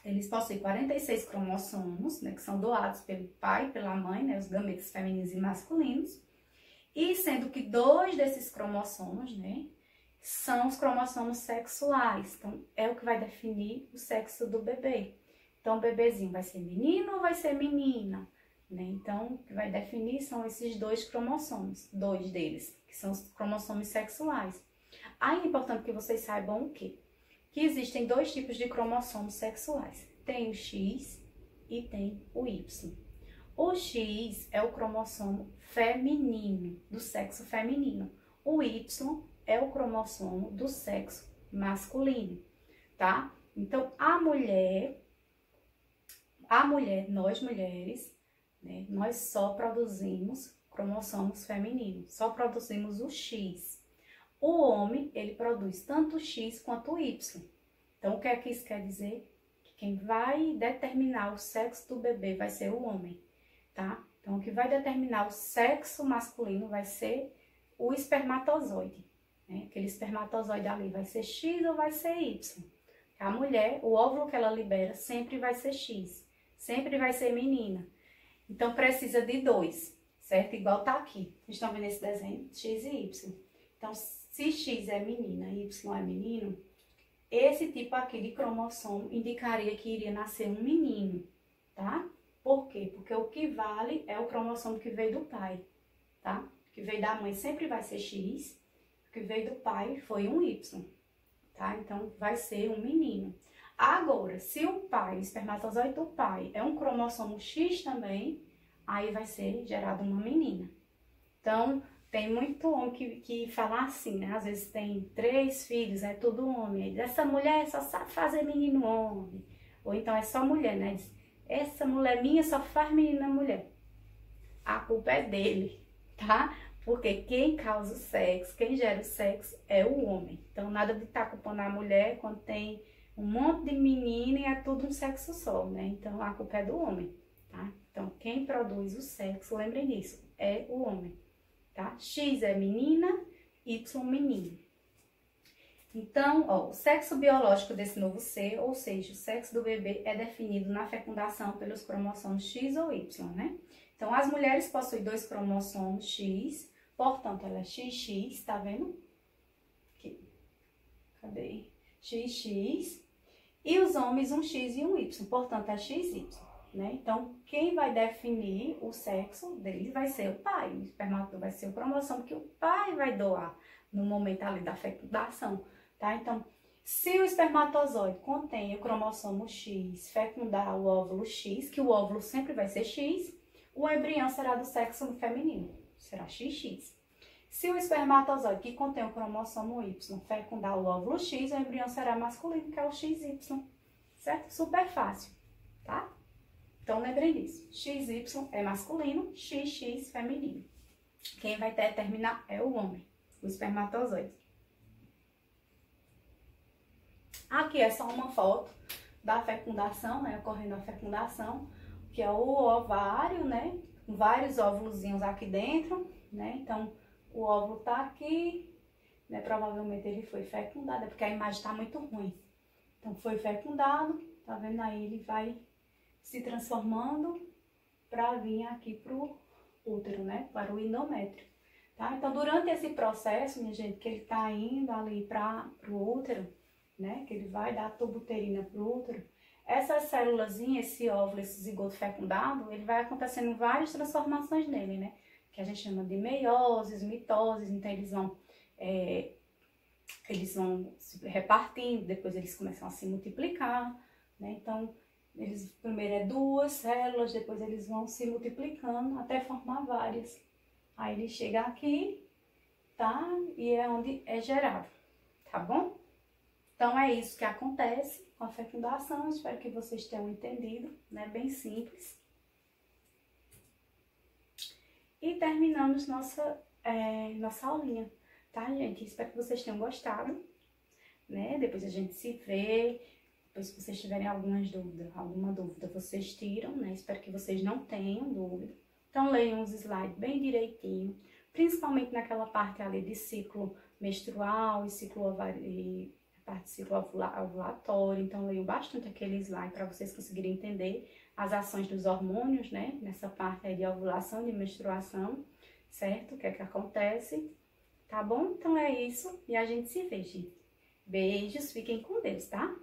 eles possuem 46 cromossomos, né, que são doados pelo pai e pela mãe, né, os gametas femininos e masculinos, e sendo que 2 desses cromossomos, né, são os cromossomos sexuais. Então, é o que vai definir o sexo do bebê. Então, o bebezinho vai ser menino ou vai ser menina? Né? Então, o que vai definir são esses 2 cromossomos, 2 deles, que são os cromossomos sexuais. Aí é importante que vocês saibam o quê? Que existem 2 tipos de cromossomos sexuais. Tem o X e tem o Y. O X é o cromossomo feminino, do sexo feminino. O Y é o cromossomo do sexo masculino, tá? Então, nós mulheres, né, nós só produzimos cromossomos femininos, só produzimos o X. O homem, ele produz tanto o X quanto o Y. Então, o que é que isso quer dizer? Que quem vai determinar o sexo do bebê vai ser o homem, tá? Então, o que vai determinar o sexo masculino vai ser o espermatozoide, né? Aquele espermatozoide ali vai ser X ou vai ser Y. A mulher, o óvulo que ela libera sempre vai ser X, sempre vai ser menina. Então, precisa de 2, certo? Igual tá aqui. Vocês estão vendo esse desenho? X e Y. Então, se X é menina e Y é menino, esse tipo aqui de cromossomo indicaria que iria nascer um menino, tá? Por quê? Porque o que vale é o cromossomo que veio do pai, tá? O que veio da mãe sempre vai ser X, o que veio do pai foi um Y, tá? Então, vai ser um menino. Agora, se o pai, o espermatozoide do pai, é um cromossomo X também, aí vai ser gerada uma menina. Então, tem muito homem que fala assim, né? Às vezes tem 3 filhos, é tudo homem. Essa mulher só sabe fazer menino homem. Ou então é só mulher, né? Diz, essa mulher minha só faz menina mulher. A culpa é dele, tá? Porque quem causa o sexo, quem gera o sexo é o homem. Então, nada de estar culpando a mulher quando tem um monte de menina e é tudo um sexo só, né? Então, a culpa é do homem, tá? Então, quem produz o sexo, lembrem disso, é o homem, tá? X é menina, Y menino. Então, ó, o sexo biológico desse novo ser, ou seja, o sexo do bebê é definido na fecundação pelos cromossomos X ou Y, né? Então, as mulheres possuem 2 cromossomos X, portanto, ela é XX, tá vendo? Aqui. Cadê? XX. E os homens, um X e um Y, portanto, é XY, né? Então, quem vai definir o sexo deles vai ser o pai. O espermatozoide vai ser o cromossomo que o pai vai doar no momento ali da fecundação, tá? Então, se o espermatozoide contém o cromossomo X, fecundar o óvulo X, que o óvulo sempre vai ser X, o embrião será do sexo feminino, será XX. Se o espermatozoide que contém o cromossomo Y fecundar o óvulo X, o embrião será masculino, que é o XY, certo? Super fácil, tá? Então, lembrem disso. XY é masculino, XX feminino. Quem vai determinar é o homem, o espermatozoide. Aqui é só uma foto da fecundação, né? Ocorrendo a fecundação, que é o ovário, né? vários óvulozinhos aqui dentro, né? Então, o óvulo tá aqui, né? Provavelmente ele foi fecundado, é porque a imagem tá muito ruim. Então, foi fecundado, tá vendo aí? Ele vai se transformando para vir aqui pro útero, né? Para o endométrio, tá? Então, durante esse processo, minha gente, que ele tá indo ali pro útero, né? Que ele vai dar a tubo uterina pro útero, essas célulazinhas, esse óvulo, esse zigoto fecundado, ele vai acontecendo várias transformações nele, né? Que a gente chama de meioses, mitoses, então eles vão se repartindo, depois eles começam a se multiplicar, né? Então, eles primeiro é 2 células, depois eles vão se multiplicando até formar várias. Aí ele chega aqui, tá? E é onde é gerado, tá bom? Então é isso que acontece com a fecundação, espero que vocês tenham entendido, né? Bem simples. E terminamos nossa aulinha, tá, gente? Espero que vocês tenham gostado, né? Depois a gente se vê. Depois, se vocês tiverem alguma dúvida, vocês tiram, né? Espero que vocês não tenham dúvida. Então, leiam os slides bem direitinho, principalmente naquela parte ali de ciclo menstrual e parte de ciclo ovulatório. Então, leiam bastante aquele slide para vocês conseguirem entender as ações dos hormônios, né? Nessa parte aí de ovulação, de menstruação, certo? O que é que acontece, tá bom? Então, é isso e a gente se vê, gente. Beijos, fiquem com Deus, tá?